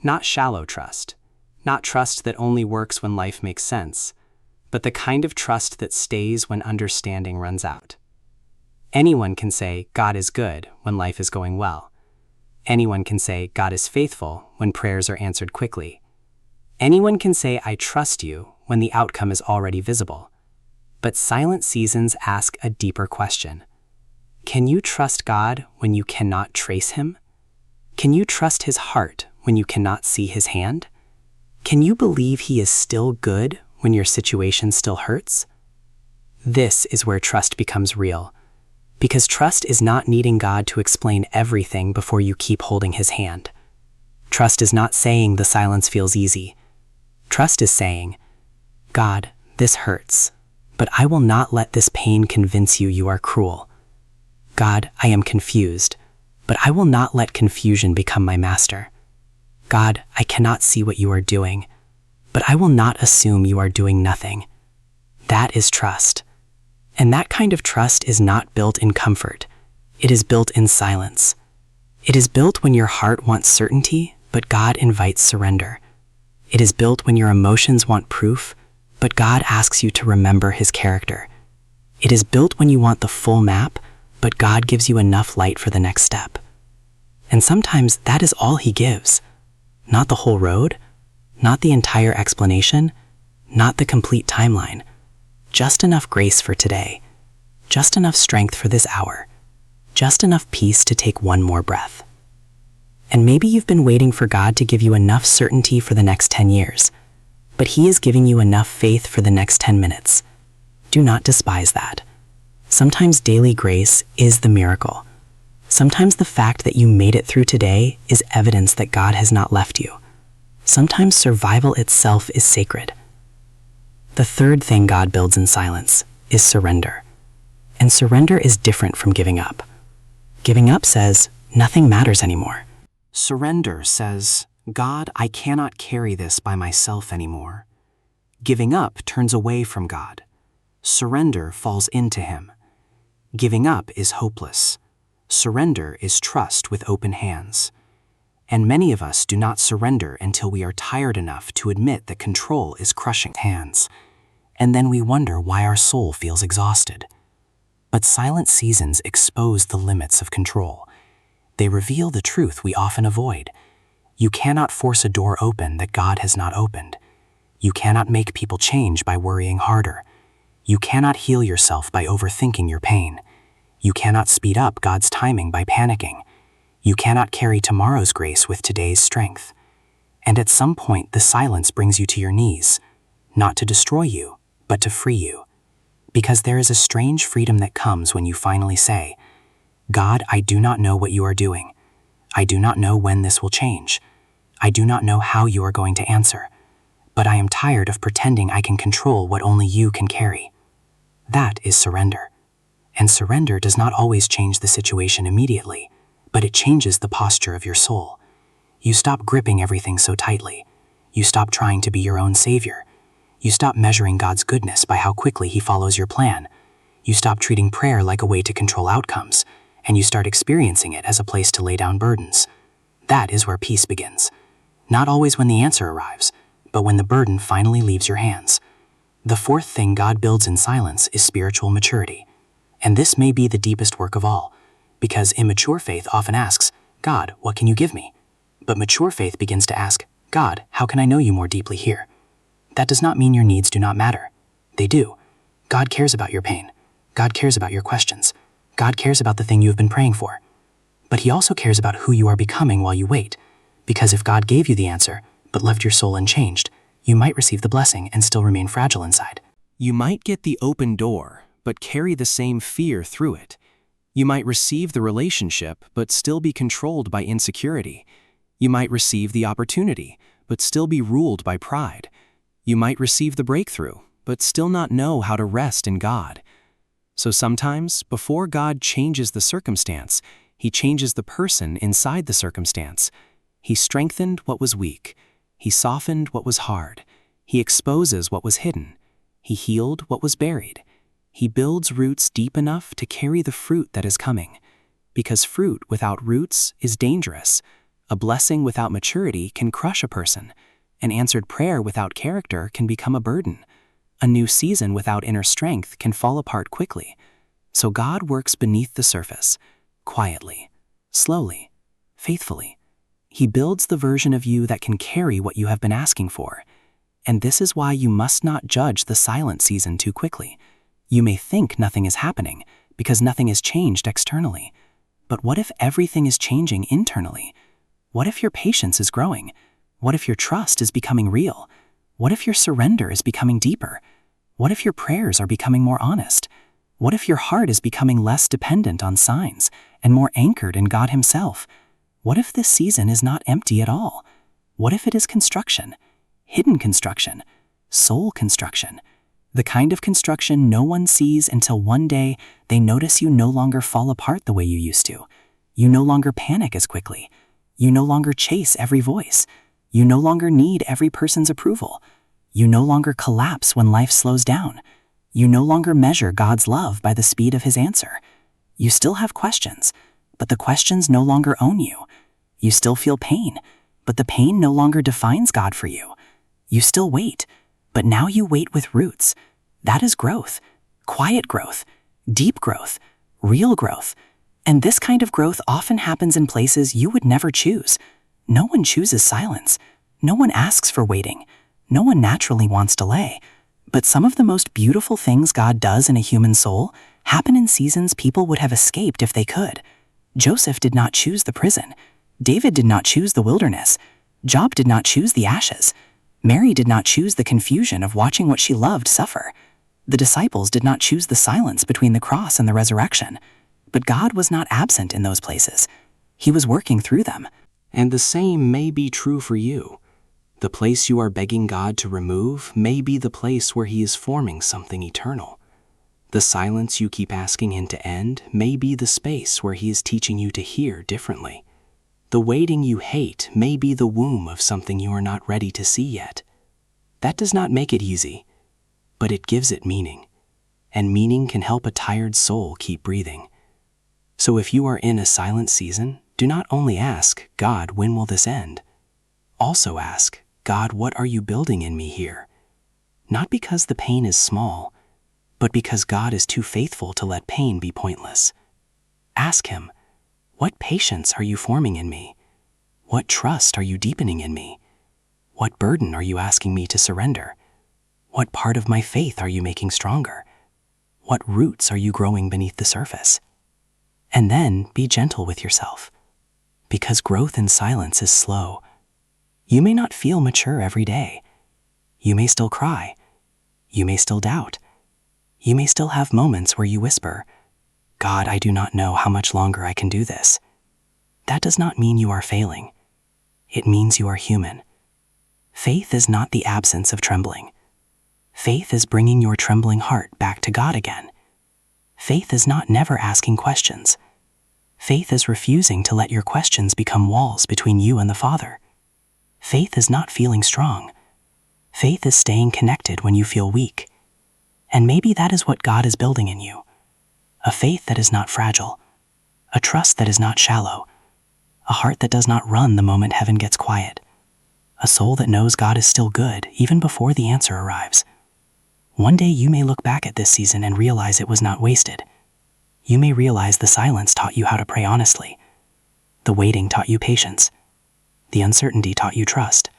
Not shallow trust, not trust that only works when life makes sense, but the kind of trust that stays when understanding runs out. Anyone can say God is good when life is going well. Anyone can say God is faithful when prayers are answered quickly. Anyone can say I trust you when the outcome is already visible. But silent seasons ask a deeper question. Can you trust God when you cannot trace him? Can you trust his heart when you cannot see his hand? Can you believe he is still good when your situation still hurts? This is where trust becomes real, because trust is not needing God to explain everything before you keep holding his hand. Trust is not saying the silence feels easy. Trust is saying, God, this hurts, but I will not let this pain convince you are cruel. God, I am confused, but I will not let confusion become my master. God, I cannot see what you are doing, but I will not assume you are doing nothing. That is trust. And that kind of trust is not built in comfort. It is built in silence. It is built when your heart wants certainty, but God invites surrender. It is built when your emotions want proof, but God asks you to remember his character. It is built when you want the full map, but God gives you enough light for the next step. And sometimes that is all he gives. Not the whole road, not the entire explanation, not the complete timeline. Just enough grace for today, just enough strength for this hour, just enough peace to take one more breath. And maybe you've been waiting for God to give you enough certainty for the next 10 years, but he is giving you enough faith for the next 10 minutes. Do not despise that. Sometimes daily grace is the miracle. Sometimes the fact that you made it through today is evidence that God has not left you. Sometimes survival itself is sacred. The third thing God builds in silence is surrender. And surrender is different from giving up. Giving up says, nothing matters anymore. Surrender says, God, I cannot carry this by myself anymore. Giving up turns away from God. Surrender falls into him. Giving up is hopeless. Surrender is trust with open hands. And many of us do not surrender until we are tired enough to admit that control is crushing hands. And then we wonder why our soul feels exhausted. But silent seasons expose the limits of control. They reveal the truth we often avoid. You cannot force a door open that God has not opened. You cannot make people change by worrying harder. You cannot heal yourself by overthinking your pain. You cannot speed up God's timing by panicking. You cannot carry tomorrow's grace with today's strength. And at some point, the silence brings you to your knees, not to destroy you, but to free you. Because there is a strange freedom that comes when you finally say, God, I do not know what you are doing. I do not know when this will change. I do not know how you are going to answer. But I am tired of pretending I can control what only you can carry. That is surrender. And surrender does not always change the situation immediately, but it changes the posture of your soul. You stop gripping everything so tightly. You stop trying to be your own savior. You stop measuring God's goodness by how quickly he follows your plan. You stop treating prayer like a way to control outcomes, and you start experiencing it as a place to lay down burdens. That is where peace begins. Not always when the answer arrives, but when the burden finally leaves your hands. The fourth thing God builds in silence is spiritual maturity. And this may be the deepest work of all, because immature faith often asks, God, what can you give me? But mature faith begins to ask, God, how can I know you more deeply here? That does not mean your needs do not matter. They do. God cares about your pain. God cares about your questions. God cares about the thing you have been praying for. But He also cares about who you are becoming while you wait, because if God gave you the answer, but left your soul unchanged, you might receive the blessing and still remain fragile inside. You might get the open door, but carry the same fear through it. You might receive the relationship, but still be controlled by insecurity. You might receive the opportunity, but still be ruled by pride. You might receive the breakthrough, but still not know how to rest in God. So sometimes, before God changes the circumstance, He changes the person inside the circumstance. He strengthened what was weak. He softened what was hard. He exposes what was hidden. He healed what was buried. He builds roots deep enough to carry the fruit that is coming. Because fruit without roots is dangerous. A blessing without maturity can crush a person. An answered prayer without character can become a burden. A new season without inner strength can fall apart quickly. So God works beneath the surface, quietly, slowly, faithfully. He builds the version of you that can carry what you have been asking for. And this is why you must not judge the silent season too quickly. You may think nothing is happening because nothing has changed externally. But what if everything is changing internally? What if your patience is growing? What if your trust is becoming real? What if your surrender is becoming deeper? What if your prayers are becoming more honest? What if your heart is becoming less dependent on signs and more anchored in God Himself? What if this season is not empty at all? What if it is construction? Hidden construction, soul construction, the kind of construction no one sees until one day they notice you no longer fall apart the way you used to. You no longer panic as quickly. You no longer chase every voice. You no longer need every person's approval. You no longer collapse when life slows down. You no longer measure God's love by the speed of His answer. You still have questions, but the questions no longer own you. You still feel pain, but the pain no longer defines God for you. You still wait, but now you wait with roots. That is growth, quiet growth, deep growth, real growth. And this kind of growth often happens in places you would never choose. No one chooses silence. No one asks for waiting. No one naturally wants delay. But some of the most beautiful things God does in a human soul happen in seasons people would have escaped if they could. Joseph did not choose the prison. David did not choose the wilderness. Job did not choose the ashes. Mary did not choose the confusion of watching what she loved suffer. The disciples did not choose the silence between the cross and the resurrection. But God was not absent in those places. He was working through them. And the same may be true for you. The place you are begging God to remove may be the place where He is forming something eternal. The silence you keep asking Him to end may be the space where He is teaching you to hear differently. The waiting you hate may be the womb of something you are not ready to see yet. That does not make it easy, but it gives it meaning. And meaning can help a tired soul keep breathing. So if you are in a silent season, do not only ask, God, when will this end? Also ask, God, what are you building in me here? Not because the pain is small, but because God is too faithful to let pain be pointless. Ask Him, what patience are you forming in me? What trust are you deepening in me? What burden are you asking me to surrender? What part of my faith are you making stronger? What roots are you growing beneath the surface? And then be gentle with yourself, because growth in silence is slow. You may not feel mature every day. You may still cry. You may still doubt. You may still have moments where you whisper, God, I do not know how much longer I can do this. That does not mean you are failing. It means you are human. Faith is not the absence of trembling. Faith is bringing your trembling heart back to God again. Faith is not never asking questions. Faith is refusing to let your questions become walls between you and the Father. Faith is not feeling strong. Faith is staying connected when you feel weak. And maybe that is what God is building in you. A faith that is not fragile. A trust that is not shallow. A heart that does not run the moment heaven gets quiet. A soul that knows God is still good even before the answer arrives. One day you may look back at this season and realize it was not wasted. You may realize the silence taught you how to pray honestly. The waiting taught you patience. The uncertainty taught you trust.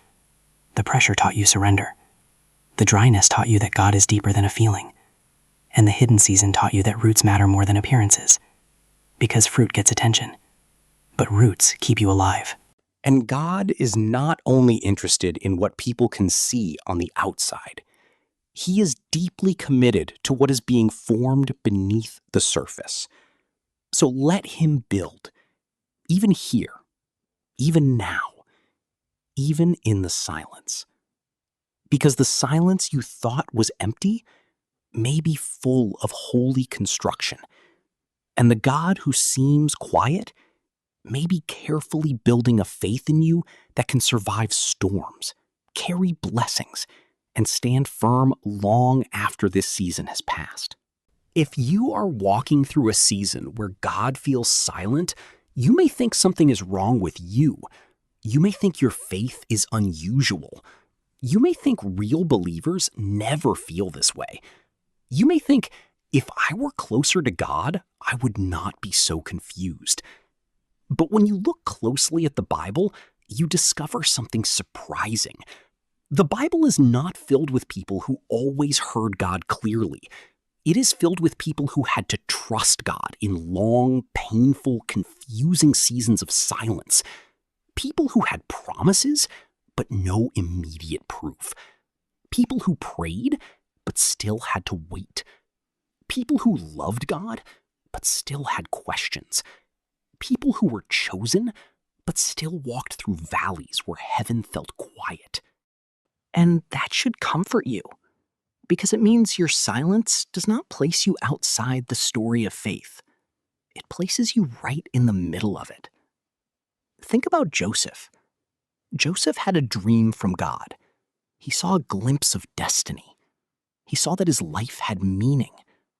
The pressure taught you surrender. The dryness taught you that God is deeper than a feeling. And the hidden season taught you that roots matter more than appearances. Because fruit gets attention. but roots keep you alive. And God is not only interested in what people can see on the outside. He is deeply committed to what is being formed beneath the surface. So let him build, even here, even now, even in the silence. Because the silence you thought was empty may be full of holy construction. And the God who seems quiet may be carefully building a faith in you that can survive storms, carry blessings, and stand firm long after this season has passed. If you are walking through a season where God feels silent, you may think something is wrong with you. You may think your faith is unusual. You may think real believers never feel this way. You may think, if I were closer to God, I would not be so confused. But when you look closely at the Bible, you discover something surprising. The Bible is not filled with people who always heard God clearly. It is filled with people who had to trust God in long, painful, confusing seasons of silence. People who had promises, but no immediate proof. People who prayed, but still had to wait. People who loved God, but still had questions. People who were chosen, but still walked through valleys where heaven felt quiet. And that should comfort you, because it means your silence does not place you outside the story of faith. It places you right in the middle of it. Think about Joseph. Joseph had a dream from God. He saw a glimpse of destiny. He saw that his life had meaning,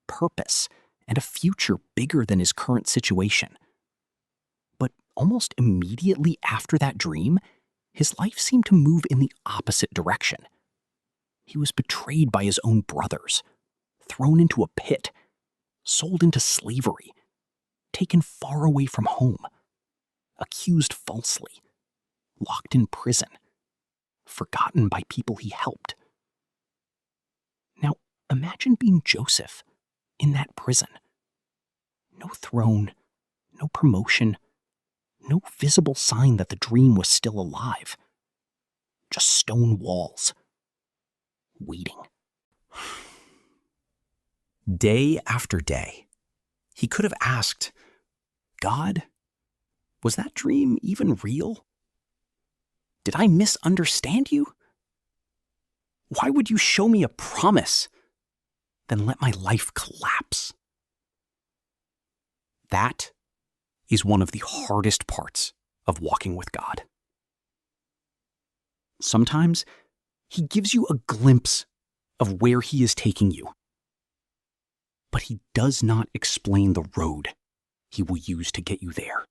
purpose, and a future bigger than his current situation. But almost immediately after that dream, his life seemed to move in the opposite direction. He was betrayed by his own brothers, thrown into a pit, sold into slavery, taken far away from home, accused falsely, locked in prison, forgotten by people he helped. Now, imagine being Joseph in that prison. No throne, no promotion, no visible sign that the dream was still alive. Just stone walls. Waiting. Day after day, he could have asked, God, was that dream even real? Did I misunderstand you? Why would you show me a promise, then let my life collapse? That is one of the hardest parts of walking with God. Sometimes he gives you a glimpse of where he is taking you, but he does not explain the road he will use to get you there.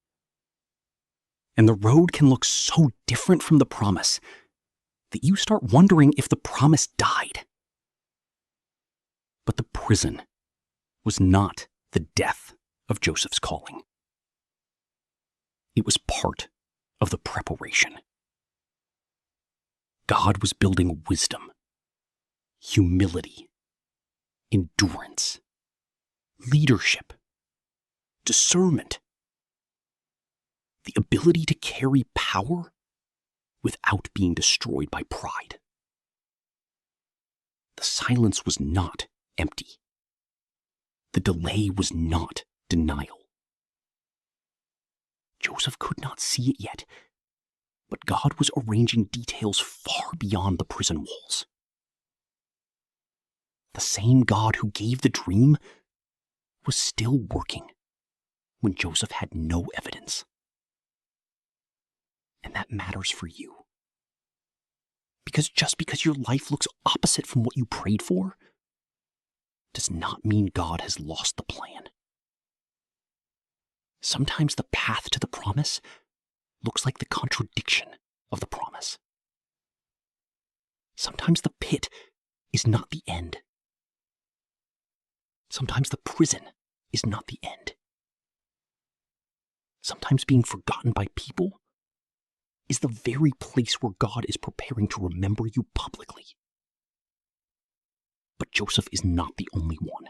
And the road can look so different from the promise that you start wondering if the promise died. But the prison was not the death of Joseph's calling. It was part of the preparation. God was building wisdom, humility, endurance, leadership, discernment, the ability to carry power without being destroyed by pride. The silence was not empty. The delay was not denial. Joseph could not see it yet, but God was arranging details far beyond the prison walls. The same God who gave the dream was still working when Joseph had no evidence. And that matters for you. Because just because your life looks opposite from what you prayed for, does not mean God has lost the plan. Sometimes the path to the promise looks like the contradiction of the promise. Sometimes the pit is not the end. Sometimes the prison is not the end. Sometimes being forgotten by people is the very place where God is preparing to remember you publicly. But Joseph is not the only one.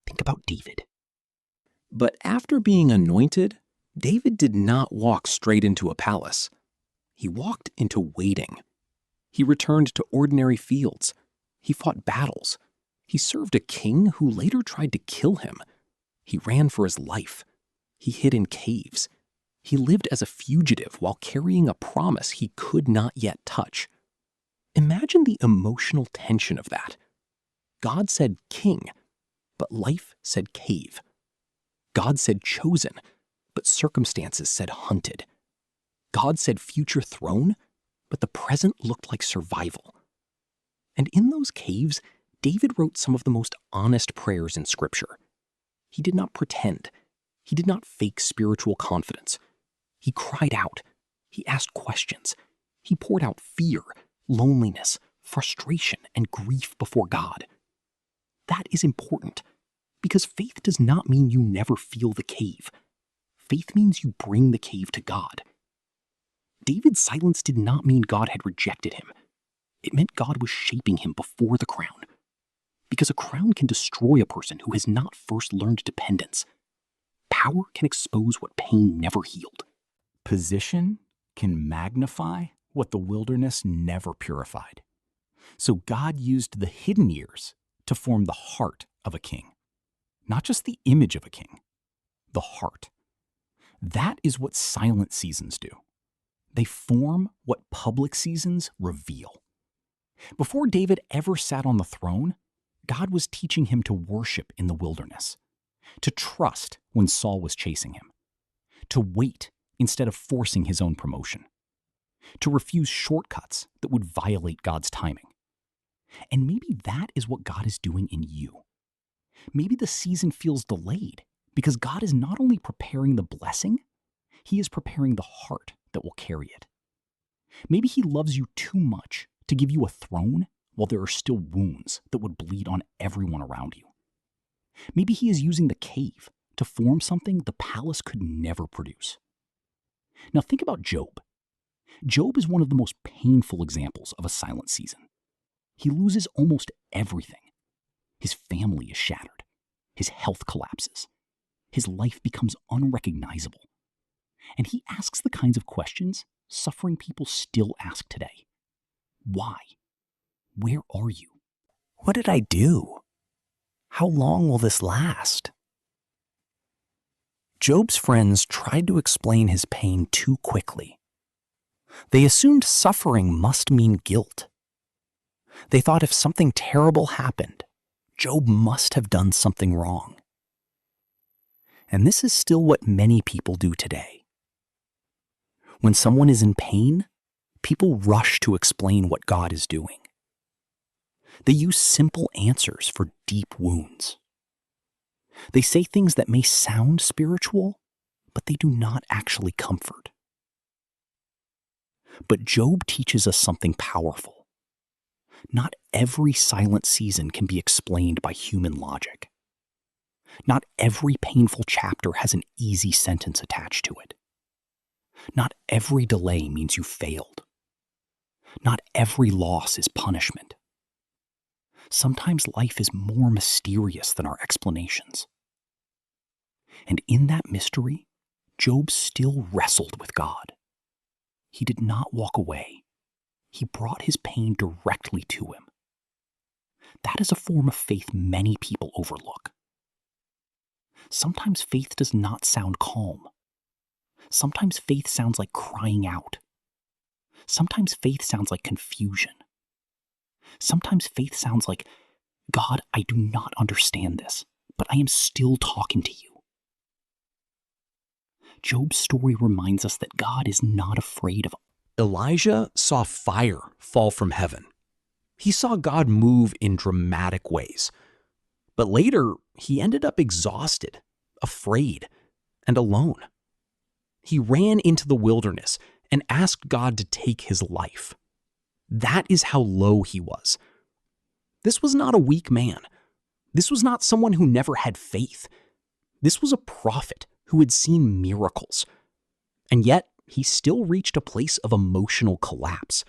Think about David. But after being anointed, David did not walk straight into a palace. He walked into waiting. He returned to ordinary fields. He fought battles. He served a king who later tried to kill him. He ran for his life. He hid in caves. He lived as a fugitive while carrying a promise he could not yet touch. Imagine the emotional tension of that. God said king, but life said cave. God said chosen, but circumstances said hunted. God said future throne, but the present looked like survival. And in those caves, David wrote some of the most honest prayers in Scripture. He did not pretend. He did not fake spiritual confidence. He cried out. He asked questions. He poured out fear, loneliness, frustration, and grief before God. That is important, because faith does not mean you never feel the cave. Faith means you bring the cave to God. David's silence did not mean God had rejected him. It meant God was shaping him before the crown. Because a crown can destroy a person who has not first learned dependence. Power can expose what pain never healed. Position can magnify what the wilderness never purified. So God used the hidden years to form the heart of a king. Not just the image of a king, the heart. That is what silent seasons do. They form what public seasons reveal. Before David ever sat on the throne, God was teaching him to worship in the wilderness, to trust when Saul was chasing him, to wait instead of forcing his own promotion, to refuse shortcuts that would violate God's timing. And maybe that is what God is doing in you. Maybe the season feels delayed because God is not only preparing the blessing, He is preparing the heart that will carry it. Maybe He loves you too much to give you a throne while there are still wounds that would bleed on everyone around you. Maybe He is using the cave to form something the palace could never produce. Now think about Job. Job is one of the most painful examples of a silent season. He loses almost everything. His family is shattered. His health collapses. His life becomes unrecognizable. And he asks the kinds of questions suffering people still ask today. Why? Where are you? What did I do? How long will this last? Job's friends tried to explain his pain too quickly. They assumed suffering must mean guilt. They thought if something terrible happened, Job must have done something wrong. And this is still what many people do today. When someone is in pain, people rush to explain what God is doing. They use simple answers for deep wounds. They say things that may sound spiritual, but they do not actually comfort. But Job teaches us something powerful. Not every silent season can be explained by human logic. Not every painful chapter has an easy sentence attached to it. Not every delay means you failed. Not every loss is punishment. Sometimes life is more mysterious than our explanations. And in that mystery, Job still wrestled with God. He did not walk away. He brought his pain directly to him. That is a form of faith many people overlook. Sometimes faith does not sound calm. Sometimes faith sounds like crying out. Sometimes faith sounds like confusion. Sometimes faith sounds like, God, I do not understand this, but I am still talking to you. Job's story reminds us that God is not afraid of. Elijah saw fire fall from heaven. He saw God move in dramatic ways. But later, he ended up exhausted, afraid, and alone. He ran into the wilderness and asked God to take his life. That is how low he was. This was not a weak man. This was not someone who never had faith. This was a prophet who had seen miracles. And yet, he still reached a place of emotional collapse.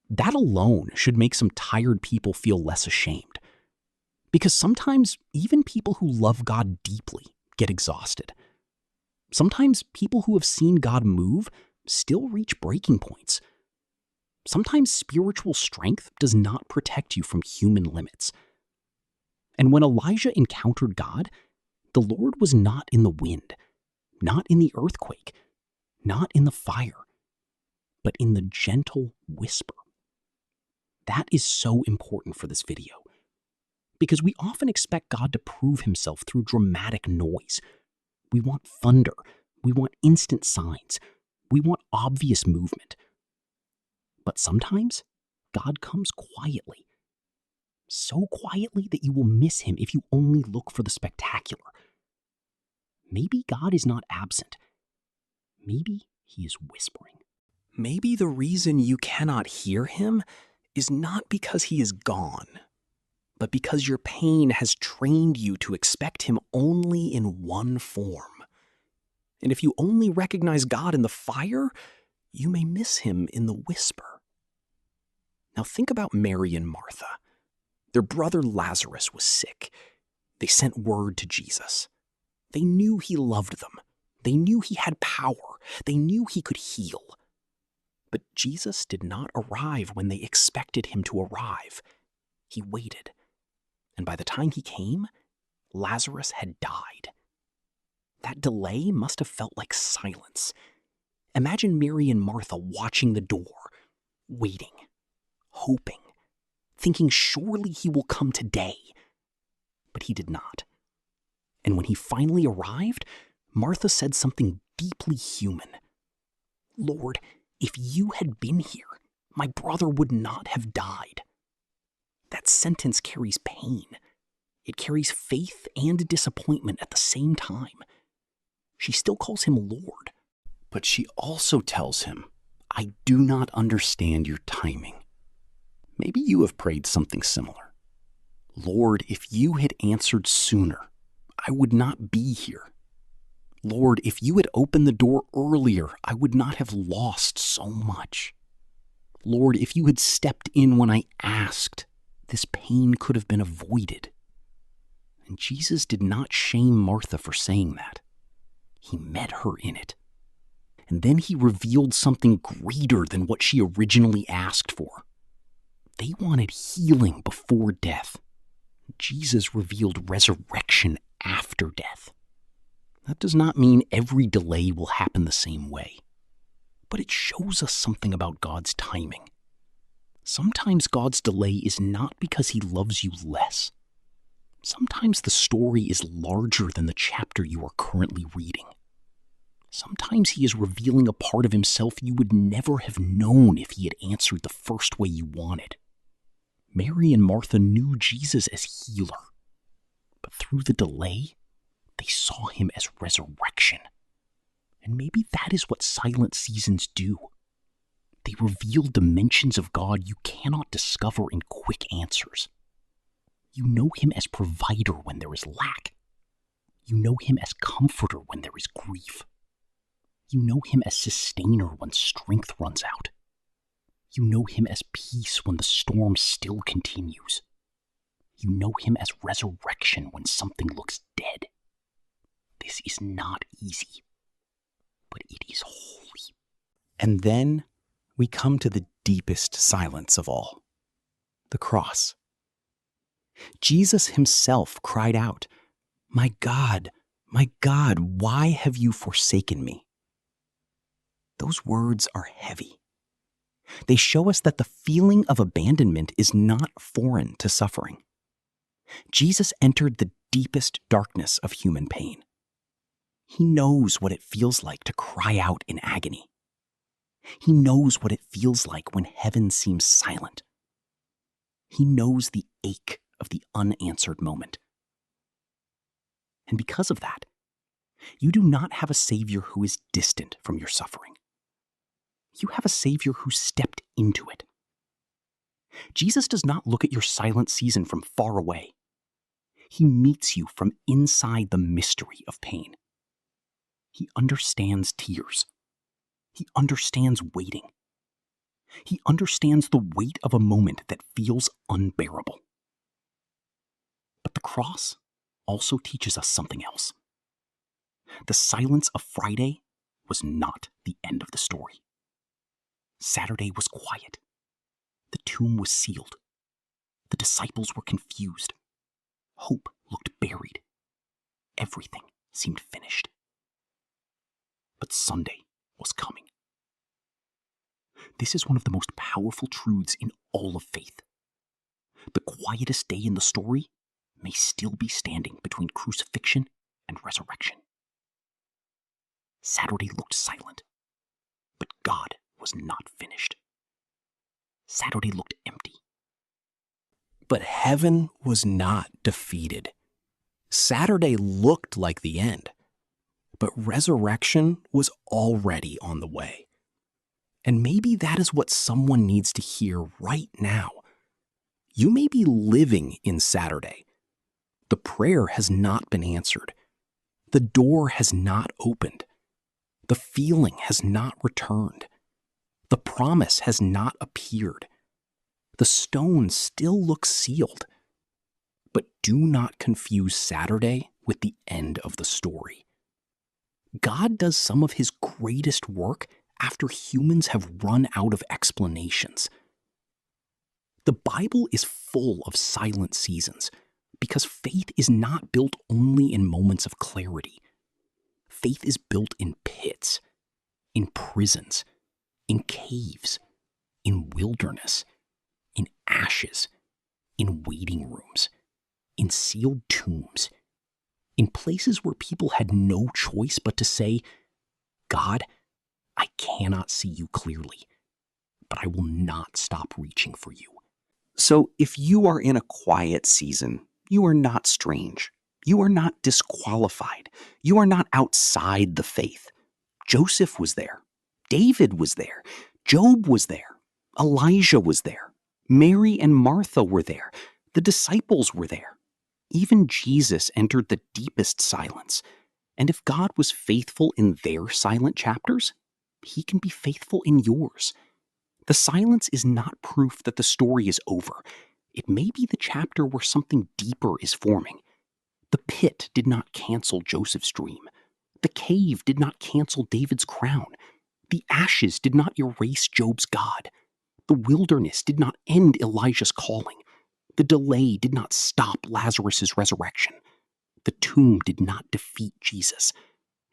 That alone should make some tired people feel less ashamed. Because sometimes even people who love God deeply get exhausted. Sometimes people who have seen God move still reach breaking points. Sometimes spiritual strength does not protect you from human limits. And when Elijah encountered God, the Lord was not in the wind, not in the earthquake, not in the fire, but in the gentle whisper. That is so important for this video, because we often expect God to prove himself through dramatic noise. We want thunder, we want instant signs, we want obvious movement. But sometimes God comes quietly, so quietly that you will miss him if you only look for the spectacular. Maybe God is not absent. Maybe he is whispering. Maybe the reason you cannot hear him is not because he is gone, but because your pain has trained you to expect him only in one form. And if you only recognize God in the fire, you may miss him in the whisper. Now think about Mary and Martha. Their brother Lazarus was sick. They sent word to Jesus. They knew he loved them. They knew he had power. They knew he could heal. But Jesus did not arrive when they expected him to arrive. He waited. And by the time he came, Lazarus had died. That delay must have felt like silence. Imagine Mary and Martha watching the door, waiting, hoping, thinking surely he will come today. But he did not. And when he finally arrived, Martha said something deeply human. "Lord, if you had been here, my brother would not have died." That sentence carries pain. It carries faith and disappointment at the same time. She still calls him Lord, but she also tells him, "I do not understand your timing." Maybe you have prayed something similar. "Lord, if you had answered sooner, I would not be here. Lord, if you had opened the door earlier, I would not have lost so much. Lord, if you had stepped in when I asked, this pain could have been avoided." And Jesus did not shame Martha for saying that. He met her in it. And then he revealed something greater than what she originally asked for. They wanted healing before death. Jesus revealed resurrection after death. That does not mean every delay will happen the same way, but it shows us something about God's timing. Sometimes God's delay is not because he loves you less. Sometimes the story is larger than the chapter you are currently reading. Sometimes he is revealing a part of himself you would never have known if he had answered the first way you wanted. Mary and Martha knew Jesus as healer, but through the delay, they saw him as resurrection. And maybe that is what silent seasons do. They reveal dimensions of God you cannot discover in quick answers. You know him as provider when there is lack. You know him as comforter when there is grief. You know him as sustainer when strength runs out. You know him as peace when the storm still continues. You know him as resurrection when something looks dead. This is not easy, but it is holy. And then we come to the deepest silence of all, the cross. Jesus himself cried out, my God, why have you forsaken me?" Those words are heavy. They show us that the feeling of abandonment is not foreign to suffering. Jesus entered the deepest darkness of human pain. He knows what it feels like to cry out in agony. He knows what it feels like when heaven seems silent. He knows the ache of the unanswered moment. And because of that, you do not have a Savior who is distant from your suffering. You have a Savior who stepped into it. Jesus does not look at your silent season from far away. He meets you from inside the mystery of pain. He understands tears. He understands waiting. He understands the weight of a moment that feels unbearable. But the cross also teaches us something else. The silence of Friday was not the end of the story. Saturday was quiet. The tomb was sealed. The disciples were confused. Hope looked buried. Everything seemed finished. But Sunday was coming. This is one of the most powerful truths in all of faith. The quietest day in the story may still be standing between crucifixion and resurrection. Saturday looked silent, but God was not finished. Saturday looked empty. But heaven was not defeated. Saturday looked like the end, but resurrection was already on the way. And maybe that is what someone needs to hear right now. You may be living in Saturday. The prayer has not been answered. The door has not opened. The feeling has not returned. The promise has not appeared. The stone still looks sealed. But do not confuse Saturday with the end of the story. God does some of his greatest work after humans have run out of explanations. The Bible is full of silent seasons because faith is not built only in moments of clarity. Faith is built in pits, in prisons, in caves, in wilderness, in ashes, in waiting rooms, in sealed tombs, in places where people had no choice but to say, God, I cannot see you clearly, but I will not stop reaching for you. So if you are in a quiet season, you are not strange. You are not disqualified. You are not outside the faith. Joseph was there. David was there. Job was there. Elijah was there. Mary and Martha were there. The disciples were there. Even Jesus entered the deepest silence. And if God was faithful in their silent chapters, he can be faithful in yours. The silence is not proof that the story is over. It may be the chapter where something deeper is forming. The pit did not cancel Joseph's dream. The cave did not cancel David's crown. The ashes did not erase Job's God. The wilderness did not end Elijah's calling. The delay did not stop Lazarus' resurrection. The tomb did not defeat Jesus.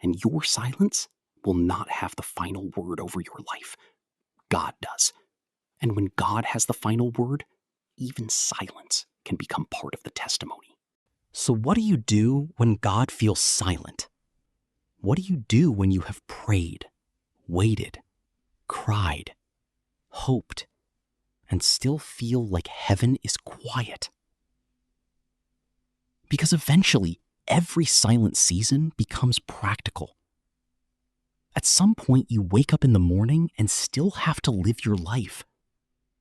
And your silence will not have the final word over your life. God does. And when God has the final word, even silence can become part of the testimony. So what do you do when God feels silent? What do you do when you have prayed, waited, cried, hoped, and still feel like heaven is quiet? Because eventually, every silent season becomes practical. At some point, you wake up in the morning and still have to live your life.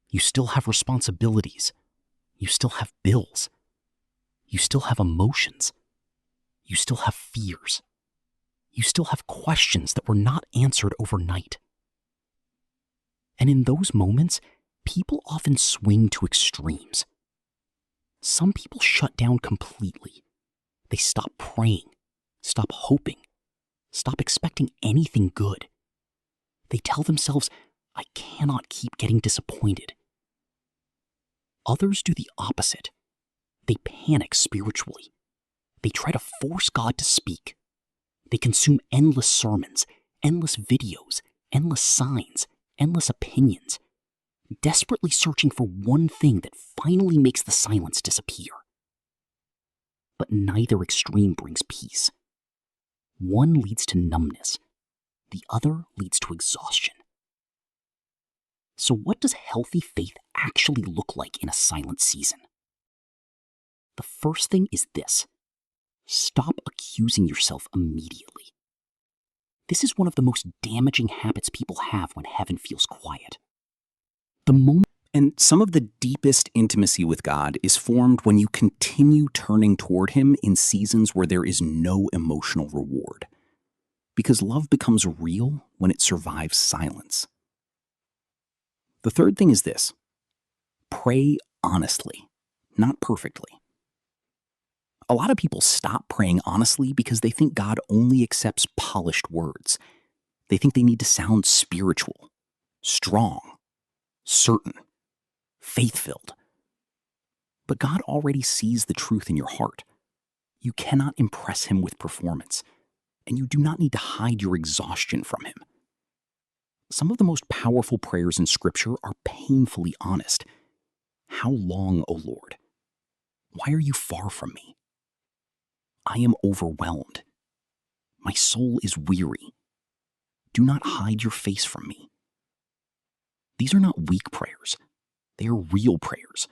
You still have responsibilities. You still have bills. You still have emotions. You still have fears. You still have questions that were not answered overnight. And in those moments, people often swing to extremes. Some people shut down completely. They stop praying, stop hoping, stop expecting anything good. They tell themselves, I cannot keep getting disappointed. Others do the opposite. They panic spiritually. They try to force God to speak. They consume endless sermons, endless videos, endless signs, endless opinions, desperately searching for one thing that finally makes the silence disappear. But neither extreme brings peace. One leads to numbness. The other leads to exhaustion. So what does healthy faith actually look like in a silent season? The first thing is this. Stop accusing yourself immediately. This is one of the most damaging habits people have when heaven feels quiet. And some of the deepest intimacy with God is formed when you continue turning toward him in seasons where there is no emotional reward. Because love becomes real when it survives silence. The third thing is this. Pray honestly, not perfectly. A lot of people stop praying honestly because they think God only accepts polished words. They think they need to sound spiritual, strong, certain, faith-filled. But God already sees the truth in your heart. You cannot impress him with performance, and you do not need to hide your exhaustion from him. Some of the most powerful prayers in Scripture are painfully honest. How long, O Lord? Why are you far from me? I am overwhelmed. My soul is weary. Do not hide your face from me. These are not weak prayers. They are real prayers.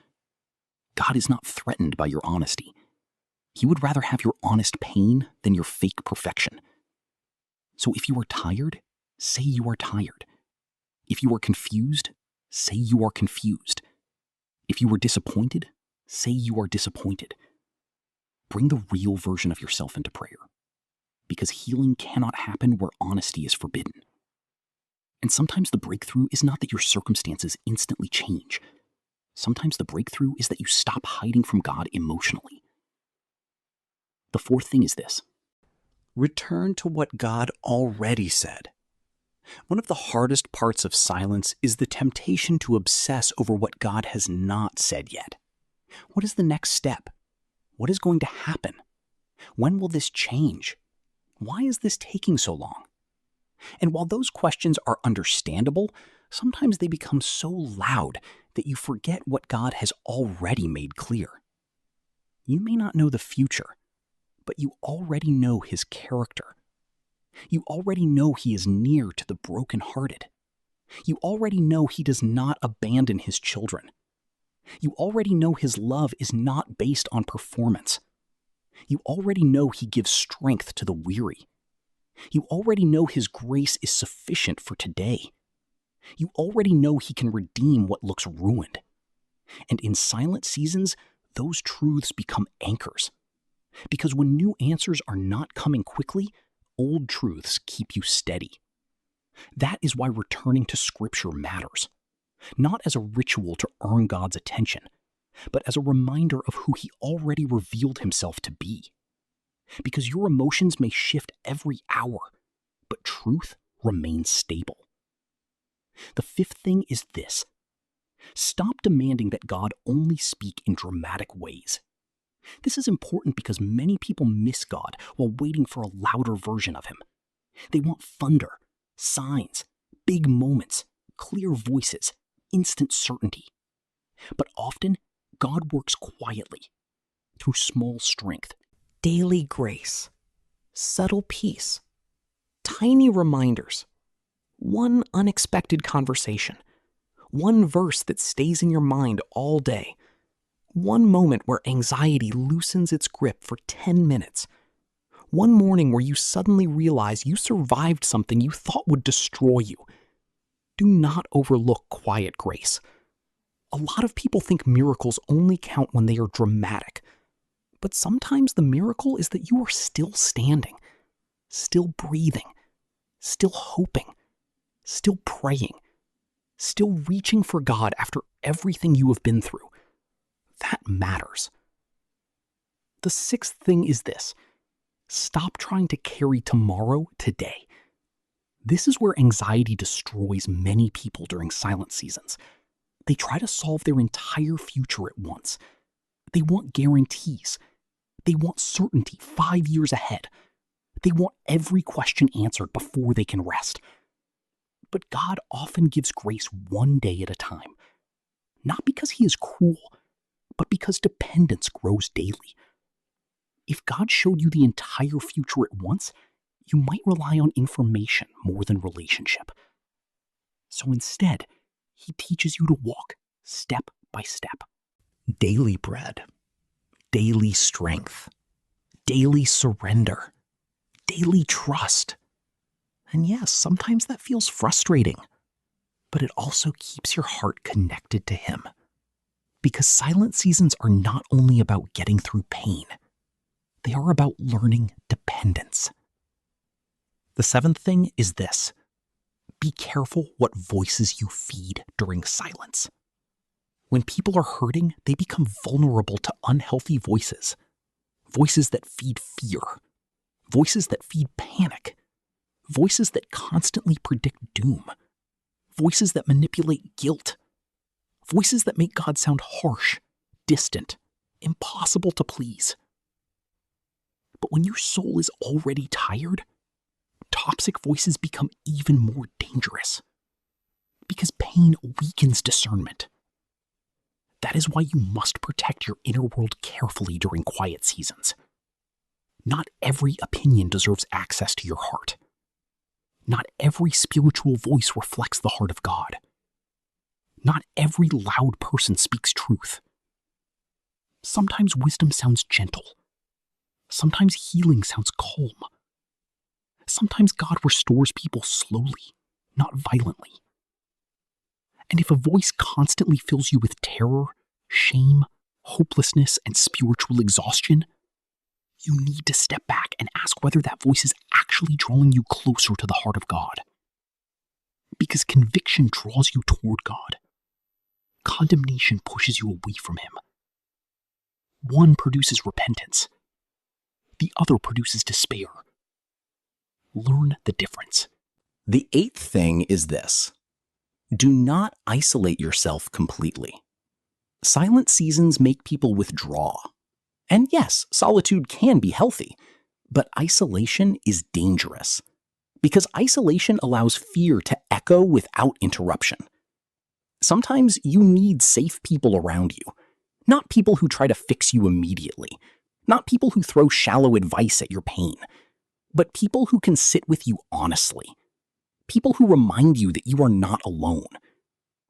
God is not threatened by your honesty. He would rather have your honest pain than your fake perfection. So if you are tired, say you are tired. If you are confused, say you are confused. If you are disappointed, say you are disappointed. Bring the real version of yourself into prayer, because healing cannot happen where honesty is forbidden. And sometimes the breakthrough is not that your circumstances instantly change. Sometimes the breakthrough is that you stop hiding from God emotionally. The fourth thing is this: return to what God already said. One of the hardest parts of silence is the temptation to obsess over what God has not said yet. What is the next step? What is going to happen? When will this change? Why is this taking so long? And while those questions are understandable, sometimes they become so loud that you forget what God has already made clear. You may not know the future, but you already know his character. You already know he is near to the brokenhearted. You already know he does not abandon his children. You already know his love is not based on performance. You already know he gives strength to the weary. You already know his grace is sufficient for today. You already know he can redeem what looks ruined. And in silent seasons, those truths become anchors. Because when new answers are not coming quickly, old truths keep you steady. That is why returning to Scripture matters. Not as a ritual to earn God's attention, but as a reminder of who he already revealed himself to be. Because your emotions may shift every hour, but truth remains stable. The fifth thing is this: stop demanding that God only speak in dramatic ways. This is important because many people miss God while waiting for a louder version of him. They want thunder, signs, big moments, clear voices, instant certainty. But often, God works quietly, through small strength, daily grace, subtle peace, tiny reminders, one unexpected conversation, one verse that stays in your mind all day, one moment where anxiety loosens its grip for 10 minutes, one morning where you suddenly realize you survived something you thought would destroy you. Do not overlook quiet grace. A lot of people think miracles only count when they are dramatic. But sometimes the miracle is that you are still standing, still breathing, still hoping, still praying, still reaching for God after everything you have been through. That matters. The sixth thing is this: stop trying to carry tomorrow today. This is where anxiety destroys many people during silent seasons. They try to solve their entire future at once. They want guarantees. They want certainty 5 years ahead. They want every question answered before they can rest. But God often gives grace one day at a time. Not because he is cruel, but because dependence grows daily. If God showed you the entire future at once, you might rely on information more than relationship. So instead, he teaches you to walk step by step. Daily bread, daily strength, daily surrender, daily trust. And yes, sometimes that feels frustrating, but it also keeps your heart connected to him. Because silent seasons are not only about getting through pain, they are about learning dependence. The seventh thing is this: be careful what voices you feed during silence. When people are hurting, they become vulnerable to unhealthy voices. voices that feed fear, voices that feed panic, voices that constantly predict doom, voices that manipulate guilt, voices that make God sound harsh, distant, impossible to please. But when your soul is already tired, toxic voices become even more dangerous because pain weakens discernment. That is why you must protect your inner world carefully during quiet seasons. Not every opinion deserves access to your heart. Not every spiritual voice reflects the heart of God. Not every loud person speaks truth. Sometimes wisdom sounds gentle. Sometimes healing sounds calm. Sometimes God restores people slowly, not violently. And if a voice constantly fills you with terror, shame, hopelessness, and spiritual exhaustion, you need to step back and ask whether that voice is actually drawing you closer to the heart of God. Because conviction draws you toward God. Condemnation pushes you away from Him. One produces repentance. The other produces despair. Learn the difference. The eighth thing is this: do not isolate yourself completely. Silent seasons make people withdraw. And yes, solitude can be healthy, but isolation is dangerous because isolation allows fear to echo without interruption. Sometimes you need safe people around you, not people who try to fix you immediately, not people who throw shallow advice at your pain, but people who can sit with you honestly, people who remind you that you are not alone,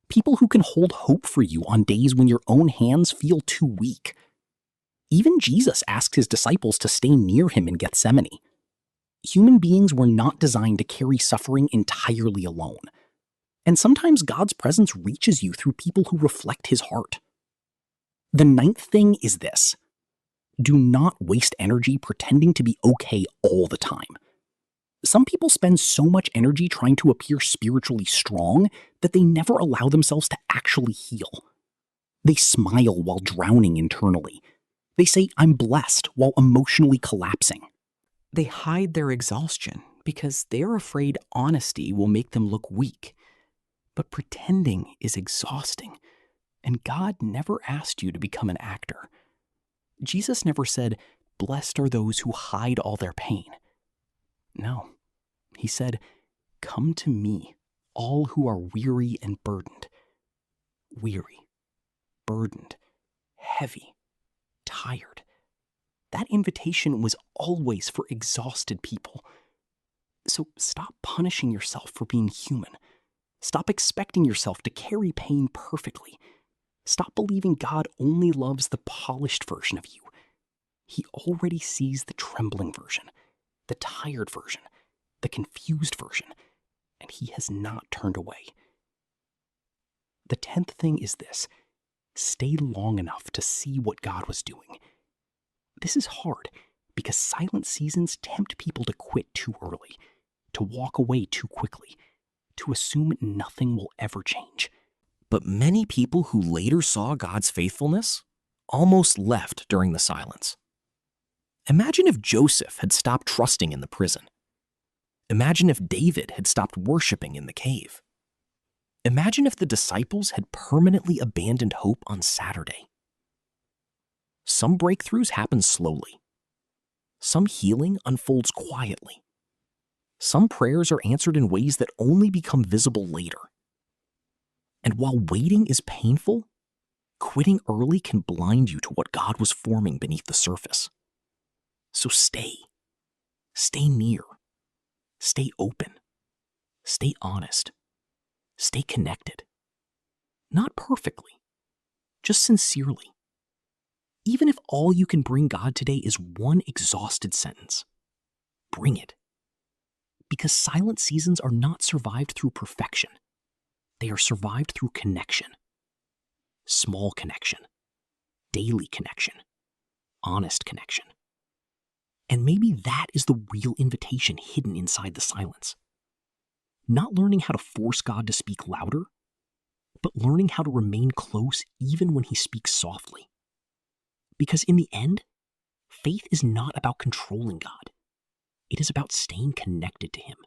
people who can hold hope for you on days when your own hands feel too weak. Even Jesus asked his disciples to stay near him in Gethsemane. Human beings were not designed to carry suffering entirely alone. And sometimes God's presence reaches you through people who reflect his heart. The ninth thing is this: do not waste energy pretending to be okay all the time. Some people spend so much energy trying to appear spiritually strong that they never allow themselves to actually heal. They smile while drowning internally. They say, "I'm blessed," while emotionally collapsing. They hide their exhaustion because they're afraid honesty will make them look weak. But pretending is exhausting, and God never asked you to become an actor. Jesus never said, "Blessed are those who hide all their pain." No, he said, "Come to me, all who are weary and burdened." Weary, burdened, heavy, tired. That invitation was always for exhausted people. So stop punishing yourself for being human. Stop expecting yourself to carry pain perfectly. Stop believing God only loves the polished version of you. He already sees the trembling version, the tired version, the confused version, and he has not turned away. The 10th thing is this: stay long enough to see what God was doing. This is hard because silent seasons tempt people to quit too early, to walk away too quickly, to assume nothing will ever change. But many people who later saw God's faithfulness almost left during the silence. Imagine if Joseph had stopped trusting in the prison. Imagine if David had stopped worshiping in the cave. Imagine if the disciples had permanently abandoned hope on Saturday. Some breakthroughs happen slowly. Some healing unfolds quietly. Some prayers are answered in ways that only become visible later. And while waiting is painful, quitting early can blind you to what God was forming beneath the surface. So stay near, stay open, stay honest, stay connected. Not perfectly, just sincerely. Even if all you can bring God today is one exhausted sentence, bring it. Because silent seasons are not survived through perfection. They are survived through connection. Small connection, daily connection, honest connection. And maybe that is the real invitation hidden inside the silence. Not learning how to force God to speak louder, but learning how to remain close even when he speaks softly. Because in the end, Faith is not about controlling God. It is about staying connected to Him,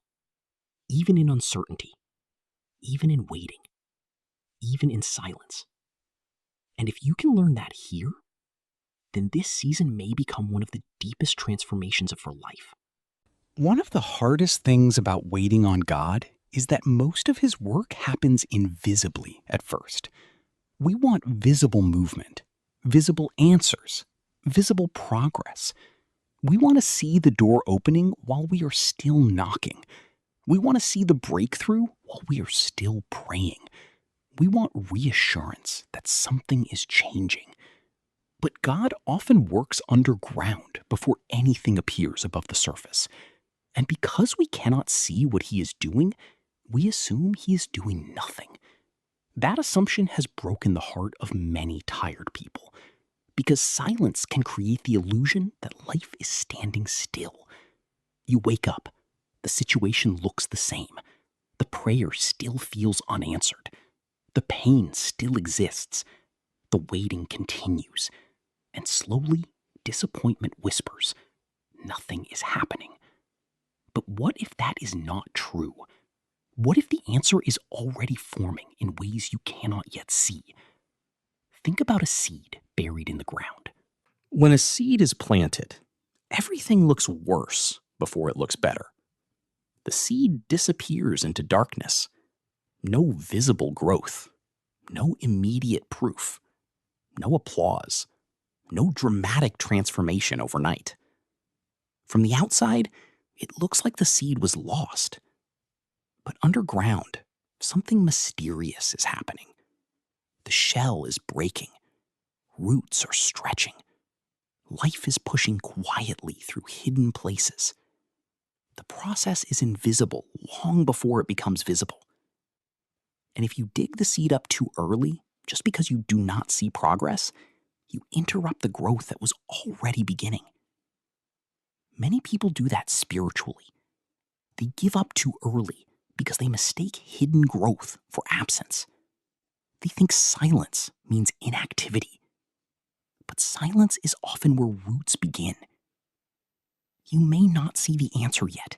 even in uncertainty, even in waiting, even in silence. And if you can learn that here, then this season may become one of the deepest transformations of your life. One of the hardest things about waiting on God is that most of His work happens invisibly at first. We want visible movement, visible answers, visible progress. We want to see the door opening while we are still knocking. We want to see the breakthrough while we are still praying. We want reassurance that something is changing. But God often works underground before anything appears above the surface. And because we cannot see what He is doing, we assume He is doing nothing. That assumption has broken the heart of many tired people, because silence can create the illusion that life is standing still. You wake up, the situation looks the same, the prayer still feels unanswered, the pain still exists, the waiting continues, and slowly disappointment whispers, nothing is happening. But what if that is not true? What if the answer is already forming in ways you cannot yet see? Think about a seed buried in the ground. When a seed is planted, everything looks worse before it looks better. The seed disappears into darkness. No visible growth, no immediate proof, no applause, no dramatic transformation overnight. From the outside, it looks like the seed was lost. But underground, something mysterious is happening. The shell is breaking. Roots are stretching. Life is pushing quietly through hidden places. The process is invisible long before it becomes visible. And if you dig the seed up too early, just because you do not see progress, you interrupt the growth that was already beginning. Many people do that spiritually. They give up too early because they mistake hidden growth for absence. They think silence means inactivity. But silence is often where roots begin. You may not see the answer yet,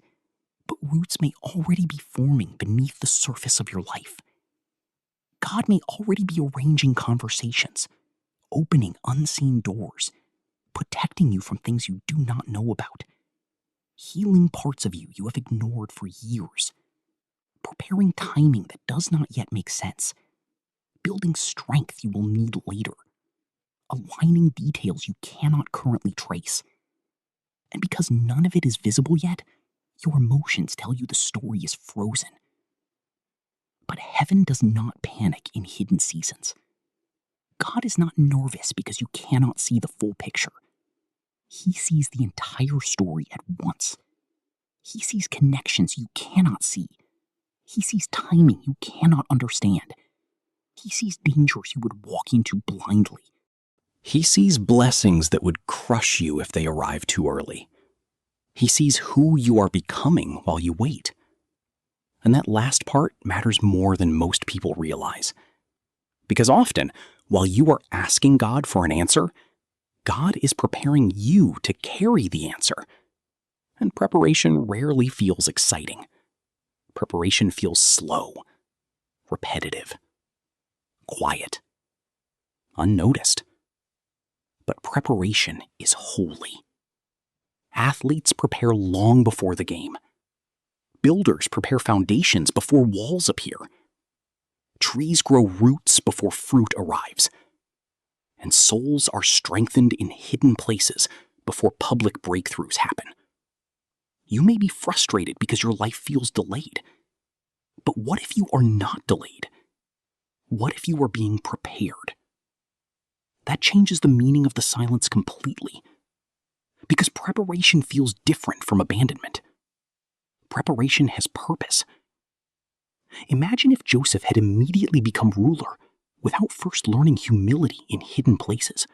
but roots may already be forming beneath the surface of your life. God may already be arranging conversations, opening unseen doors, protecting you from things you do not know about, healing parts of you you have ignored for years, preparing timing that does not yet make sense, building strength you will need later, aligning details you cannot currently trace. And because none of it is visible yet, your emotions tell you the story is frozen. But heaven does not panic in hidden seasons. God is not nervous because you cannot see the full picture. He sees the entire story at once. He sees connections you cannot see. He sees timing you cannot understand. He sees dangers you would walk into blindly. He sees blessings that would crush you if they arrive too early. He sees who you are becoming while you wait. And that last part matters more than most people realize. Because often, while you are asking God for an answer, God is preparing you to carry the answer. And preparation rarely feels exciting. Preparation feels slow, repetitive, quiet, unnoticed. But preparation is holy. Athletes prepare long before the game. Builders prepare foundations before walls appear. Trees grow roots before fruit arrives. And souls are strengthened in hidden places before public breakthroughs happen. You may be frustrated because your life feels delayed. But what if you are not delayed? What if you are being prepared? That changes the meaning of the silence completely. Because preparation feels different from abandonment. Preparation has purpose. Imagine if Joseph had immediately become ruler without first learning humility in hidden places.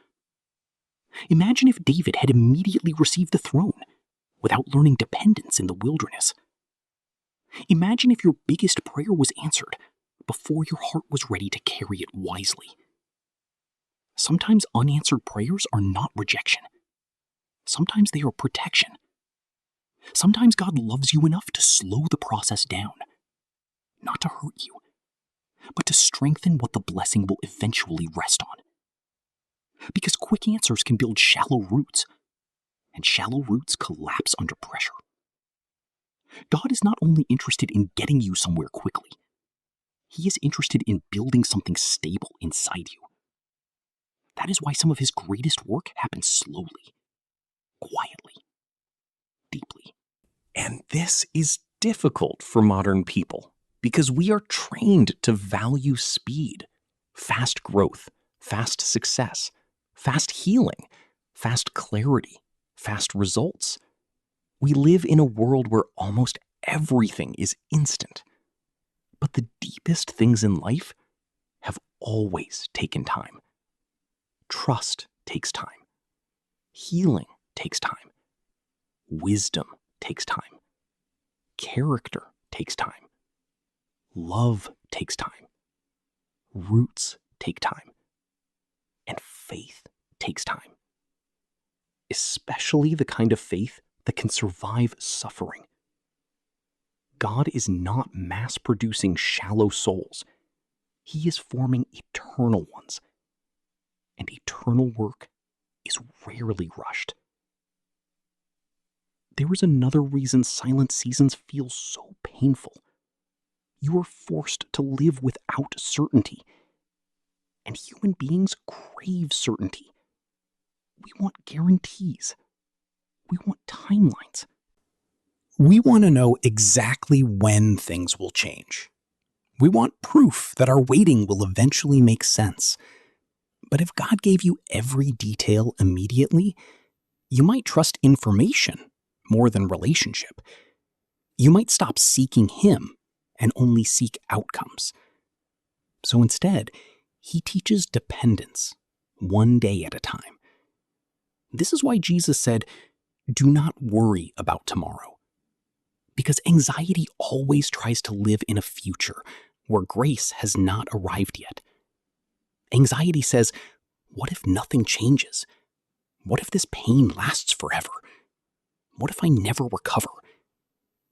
Imagine if David had immediately received the throne without learning dependence in the wilderness. Imagine if your biggest prayer was answered before your heart was ready to carry it wisely. Sometimes unanswered prayers are not rejection. Sometimes they are protection. Sometimes God loves you enough to slow the process down, not to hurt you, but to strengthen what the blessing will eventually rest on. Because quick answers can build shallow roots, and shallow roots collapse under pressure. God is not only interested in getting you somewhere quickly, He is interested in building something stable inside you. That is why some of His greatest work happens slowly, quietly, deeply. And this is difficult for modern people because we are trained to value speed, fast growth, fast success, fast healing, fast clarity, fast results. We live in a world where almost everything is instant. But the deepest things in life have always taken time. Trust takes time. Healing takes time. Wisdom takes time. Character takes time. Love takes time. Roots take time. And faith takes time. Especially the kind of faith that can survive suffering. God is not mass-producing shallow souls. He is forming eternal ones. And eternal work is rarely rushed. There is another reason silent seasons feel so painful. You are forced to live without certainty. And human beings crave certainty. We want guarantees. We want timelines. We want to know exactly when things will change. We want proof that our waiting will eventually make sense. But if God gave you every detail immediately, you might trust information more than relationship. You might stop seeking Him and only seek outcomes. So instead, He teaches dependence, one day at a time. This is why Jesus said, "Do not worry about tomorrow." Because anxiety always tries to live in a future where grace has not arrived yet. Anxiety says, what if nothing changes? What if this pain lasts forever? What if I never recover?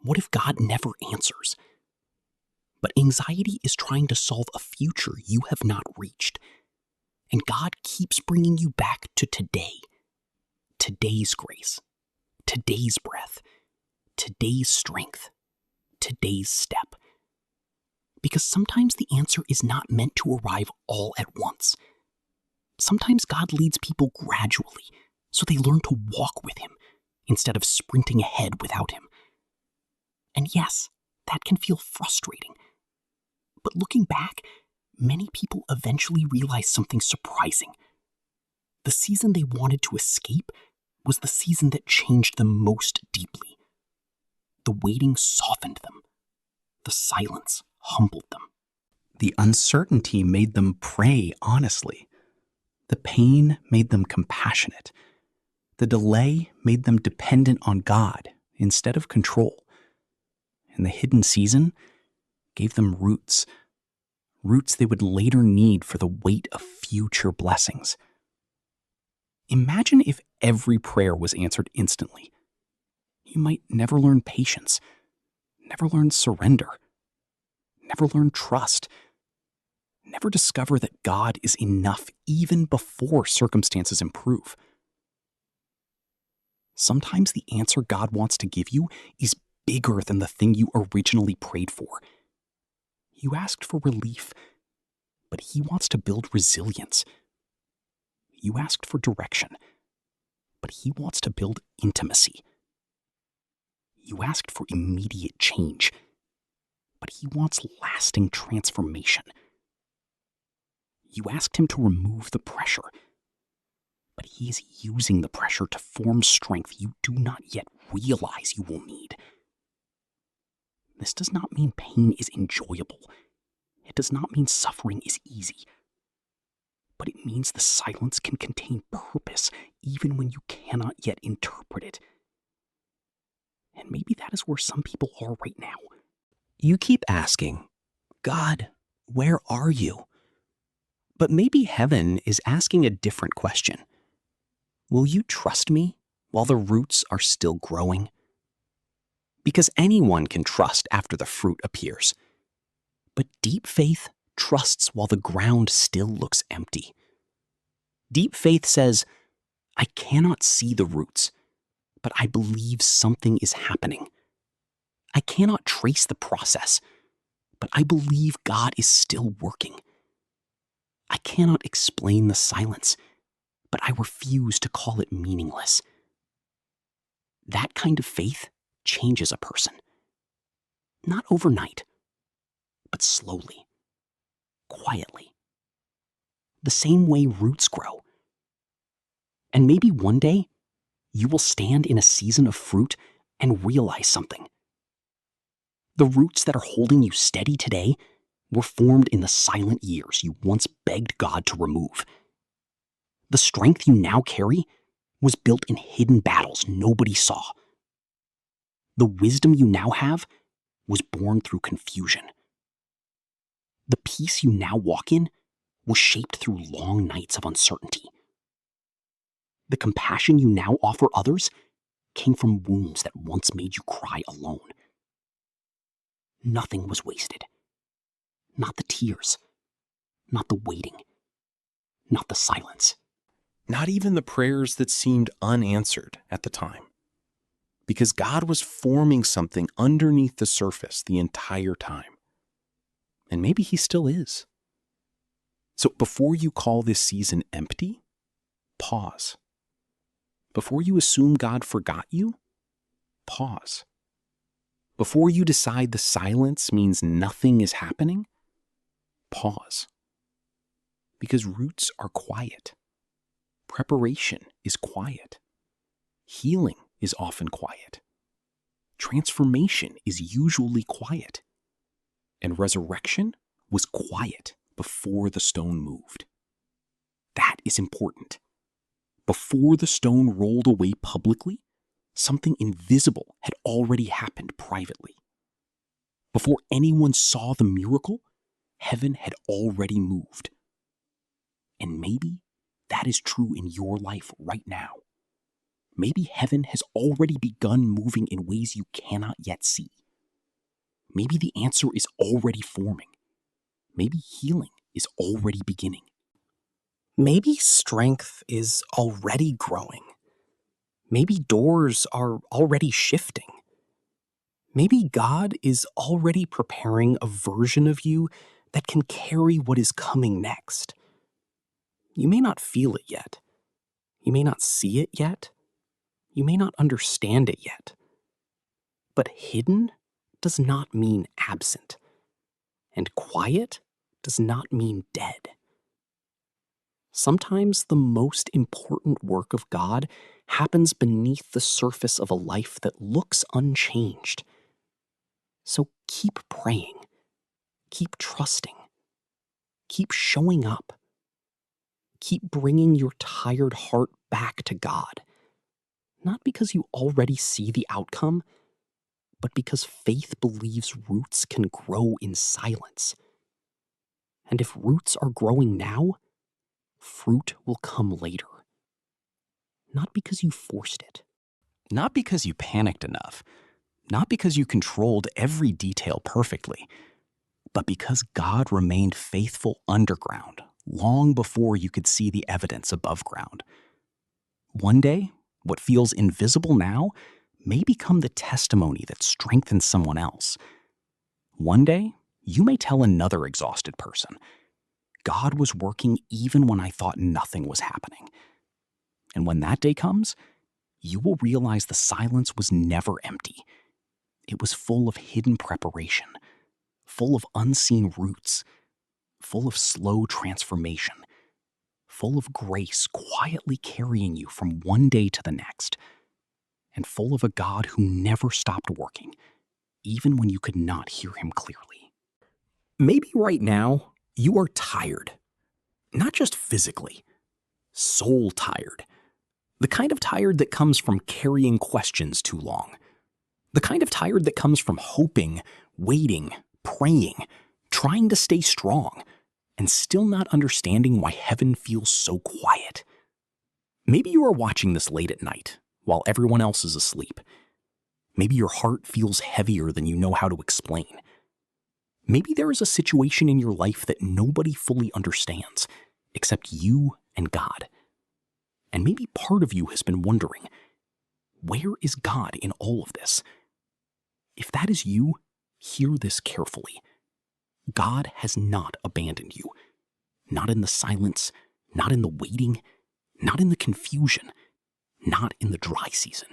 What if God never answers? But anxiety is trying to solve a future you have not reached. And God keeps bringing you back to today. Today's grace. Today's breath. Today's strength. Today's step. Because sometimes the answer is not meant to arrive all at once. Sometimes God leads people gradually so they learn to walk with Him instead of sprinting ahead without Him. And yes, that can feel frustrating. But looking back, many people eventually realize something surprising. The season they wanted to escape was the season that changed them most deeply. The waiting softened them. The silence humbled them. The uncertainty made them pray honestly. The pain made them compassionate. The delay made them dependent on God instead of control. And the hidden season gave them roots. Roots they would later need for the weight of future blessings. Imagine if every prayer was answered instantly. You might never learn patience, never learn surrender, never learn trust, never discover that God is enough even before circumstances improve. Sometimes the answer God wants to give you is bigger than the thing you originally prayed for. You asked for relief, but He wants to build resilience. You asked for direction, but He wants to build intimacy. You asked for immediate change, but He wants lasting transformation. You asked Him to remove the pressure, but He is using the pressure to form strength you do not yet realize you will need. This does not mean pain is enjoyable. It does not mean suffering is easy. But it means the silence can contain purpose even when you cannot yet interpret it. And maybe that is where some people are right now. You keep asking, God, where are you? But maybe heaven is asking a different question. Will you trust me while the roots are still growing? Because anyone can trust after the fruit appears. But deep faith trusts while the ground still looks empty. Deep faith says, I cannot see the roots, but I believe something is happening. I cannot trace the process, but I believe God is still working. I cannot explain the silence, but I refuse to call it meaningless. That kind of faith changes a person. Not overnight, but slowly, quietly. The same way roots grow. And maybe one day, you will stand in a season of fruit and realize something. The roots that are holding you steady today were formed in the silent years you once begged God to remove. The strength you now carry was built in hidden battles nobody saw. The wisdom you now have was born through confusion. The peace you now walk in was shaped through long nights of uncertainty. The compassion you now offer others came from wounds that once made you cry alone. Nothing was wasted. Not the tears, not the waiting, not the silence. Not even the prayers that seemed unanswered at the time. Because God was forming something underneath the surface the entire time. And maybe He still is. So before you call this season empty, pause. Before you assume God forgot you, pause. Before you decide the silence means nothing is happening, pause. Because roots are quiet. Preparation is quiet. Healing is often quiet. Transformation is usually quiet. And resurrection was quiet before the stone moved. That is important. Before the stone rolled away publicly, something invisible had already happened privately. Before anyone saw the miracle, heaven had already moved. And maybe that is true in your life right now. Maybe heaven has already begun moving in ways you cannot yet see. Maybe the answer is already forming. Maybe healing is already beginning. Maybe strength is already growing. Maybe doors are already shifting. Maybe God is already preparing a version of you that can carry what is coming next. You may not feel it yet. You may not see it yet. You may not understand it yet. But hidden does not mean absent. And quiet does not mean dead. Sometimes the most important work of God happens beneath the surface of a life that looks unchanged. So keep praying, keep trusting, keep showing up, keep bringing your tired heart back to God, not because you already see the outcome, but because faith believes roots can grow in silence. And if roots are growing now, fruit will come later. Not because you forced it. Not because you panicked enough, not because you controlled every detail perfectly, but because God remained faithful underground long before you could see the evidence above ground. One day, what feels invisible now may become the testimony that strengthens someone else. One day, you may tell another exhausted person, God was working even when I thought nothing was happening. And when that day comes, you will realize the silence was never empty. It was full of hidden preparation, full of unseen roots, full of slow transformation, full of grace quietly carrying you from one day to the next, and full of a God who never stopped working, even when you could not hear Him clearly. Maybe right now, you are tired. Not just physically, soul tired. The kind of tired that comes from carrying questions too long. The kind of tired that comes from hoping, waiting, praying, trying to stay strong, and still not understanding why heaven feels so quiet. Maybe you are watching this late at night, while everyone else is asleep. Maybe your heart feels heavier than you know how to explain. Maybe there is a situation in your life that nobody fully understands, except you and God. And maybe part of you has been wondering, where is God in all of this? If that is you, hear this carefully. God has not abandoned you. Not in the silence, not in the waiting, not in the confusion, not in the dry season.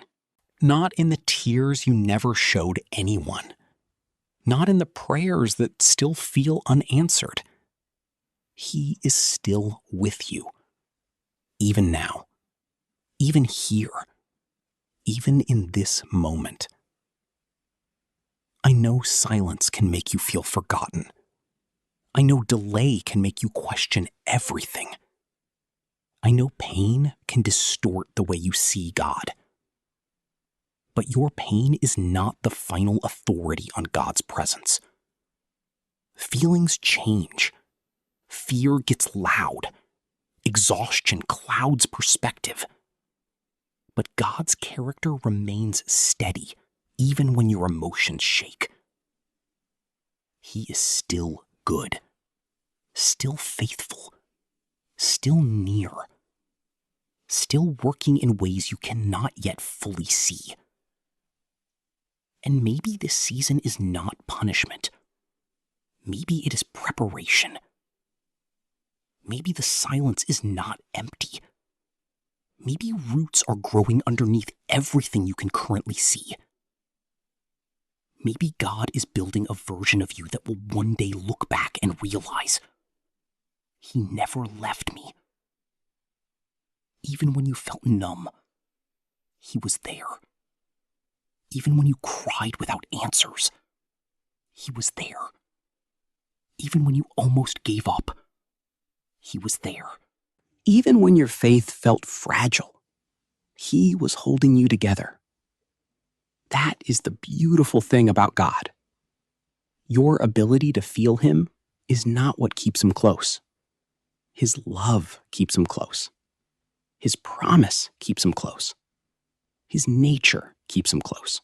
Not in the tears you never showed anyone. Not in the prayers that still feel unanswered. He is still with you. Even now. Even here. Even in this moment. I know silence can make you feel forgotten. I know delay can make you question everything. I know pain can distort the way you see God. But your pain is not the final authority on God's presence. Feelings change. Fear gets loud. Exhaustion clouds perspective. But God's character remains steady, even when your emotions shake. He is still good, still faithful, still near, still working in ways you cannot yet fully see. And maybe this season is not punishment. Maybe it is preparation. Maybe the silence is not empty. Maybe roots are growing underneath everything you can currently see. Maybe God is building a version of you that will one day look back and realize, He never left me. Even when you felt numb, He was there. Even when you cried without answers, He was there. Even when you almost gave up, He was there. Even when your faith felt fragile, He was holding you together. That is the beautiful thing about God. Your ability to feel Him is not what keeps Him close. His love keeps Him close. His promise keeps Him close. His nature keeps Him close.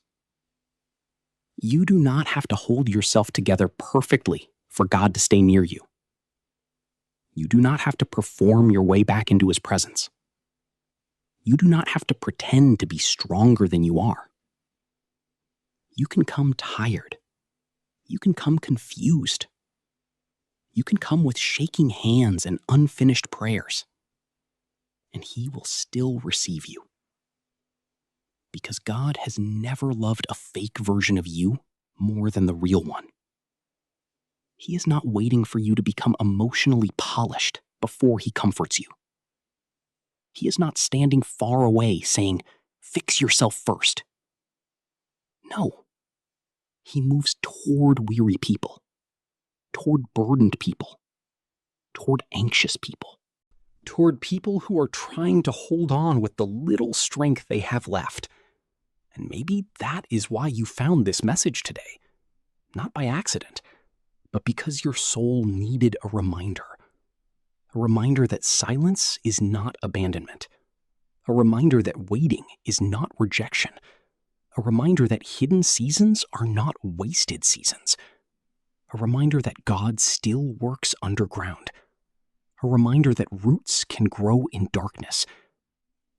You do not have to hold yourself together perfectly for God to stay near you. You do not have to perform your way back into His presence. You do not have to pretend to be stronger than you are. You can come tired. You can come confused. You can come with shaking hands and unfinished prayers. And He will still receive you. Because God has never loved a fake version of you more than the real one. He is not waiting for you to become emotionally polished before He comforts you. He is not standing far away saying, "Fix yourself first." No. He moves toward weary people, toward burdened people, toward anxious people, toward people who are trying to hold on with the little strength they have left. And maybe that is why you found this message today. Not by accident, but because your soul needed a reminder. A reminder that silence is not abandonment. A reminder that waiting is not rejection. A reminder that hidden seasons are not wasted seasons. A reminder that God still works underground. A reminder that roots can grow in darkness.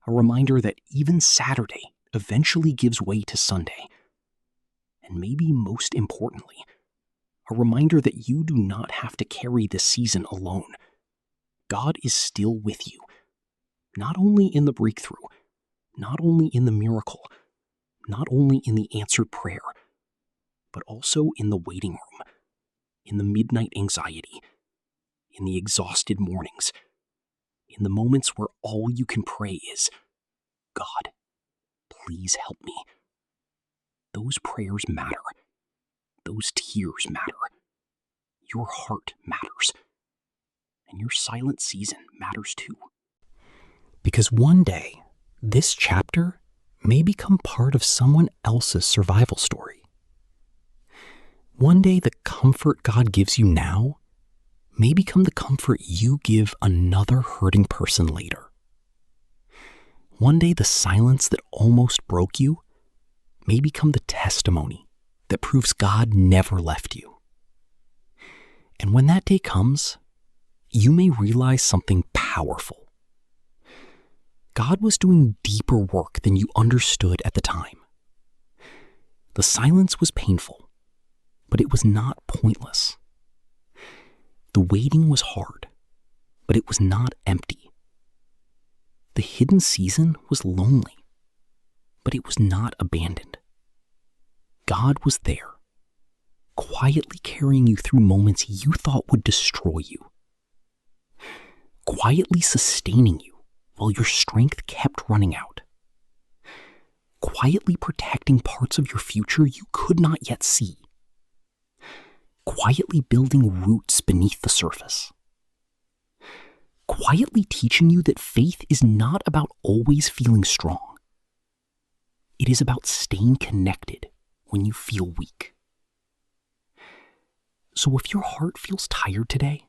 A reminder that even Saturday eventually gives way to Sunday. And maybe most importantly, a reminder that you do not have to carry this season alone. God is still with you, not only in the breakthrough, not only in the miracle, not only in the answered prayer, but also in the waiting room, in the midnight anxiety, in the exhausted mornings, in the moments where all you can pray is, "God, please help me." Those prayers matter. Those tears matter. Your heart matters. And your silent season matters too. Because one day, this chapter may become part of someone else's survival story. One day, the comfort God gives you now may become the comfort you give another hurting person later. one day the silence that almost broke you may become the testimony that proves God never left you. And when that day comes, you may realize something powerful. God was doing deeper work than you understood at the time. The silence was painful, but it was not pointless. The waiting was hard, but it was not empty. The hidden season was lonely, but it was not abandoned. God was there, quietly carrying you through moments you thought would destroy you, quietly sustaining you while your strength kept running out, quietly protecting parts of your future you could not yet see, quietly building roots beneath the surface, quietly teaching you that faith is not about always feeling strong. It is about staying connected when you feel weak. So if your heart feels tired today,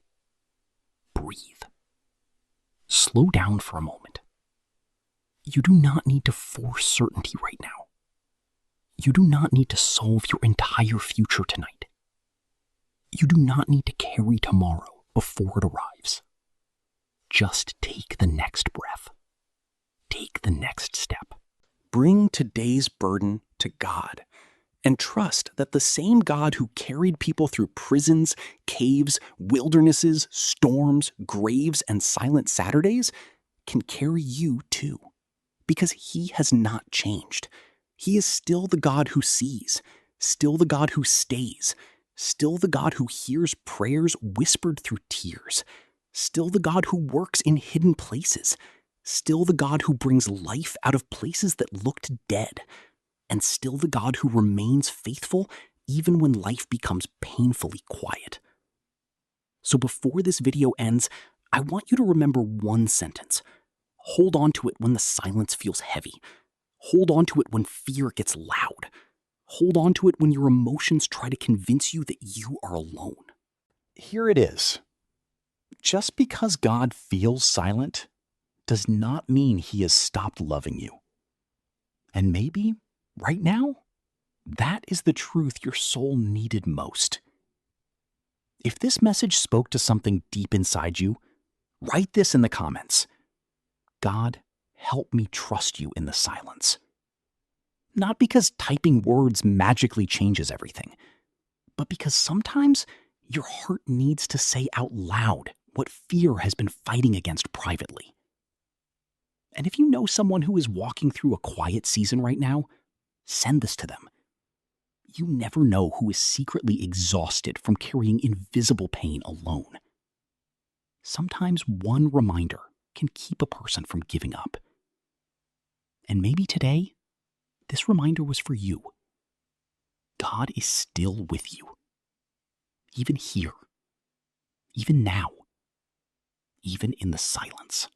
breathe. Slow down for a moment. You do not need to force certainty right now. You do not need to solve your entire future tonight. You do not need to carry tomorrow before it arrives. Just take the next breath. Take the next step. Bring today's burden to God and trust that the same God who carried people through prisons, caves, wildernesses, storms, graves, and silent Saturdays can carry you too, because He has not changed. He is still the God who sees, still the God who stays, still the God who hears prayers whispered through tears, still the God who works in hidden places, still the God who brings life out of places that looked dead, and still the God who remains faithful even when life becomes painfully quiet. So before this video ends, I want you to remember one sentence. Hold on to it when the silence feels heavy. Hold on to it when fear gets loud. Hold on to it when your emotions try to convince you that you are alone. Here it is. Just because God feels silent does not mean He has stopped loving you. And maybe, right now, that is the truth your soul needed most. If this message spoke to something deep inside you, write this in the comments. God, help me trust you in the silence. Not because typing words magically changes everything, but because sometimes your heart needs to say out loud what fear has been fighting against privately. And if you know someone who is walking through a quiet season right now, send this to them. You never know who is secretly exhausted from carrying invisible pain alone. Sometimes one reminder can keep a person from giving up. And maybe today, this reminder was for you. God is still with you. Even here. Even now. Even in the silence.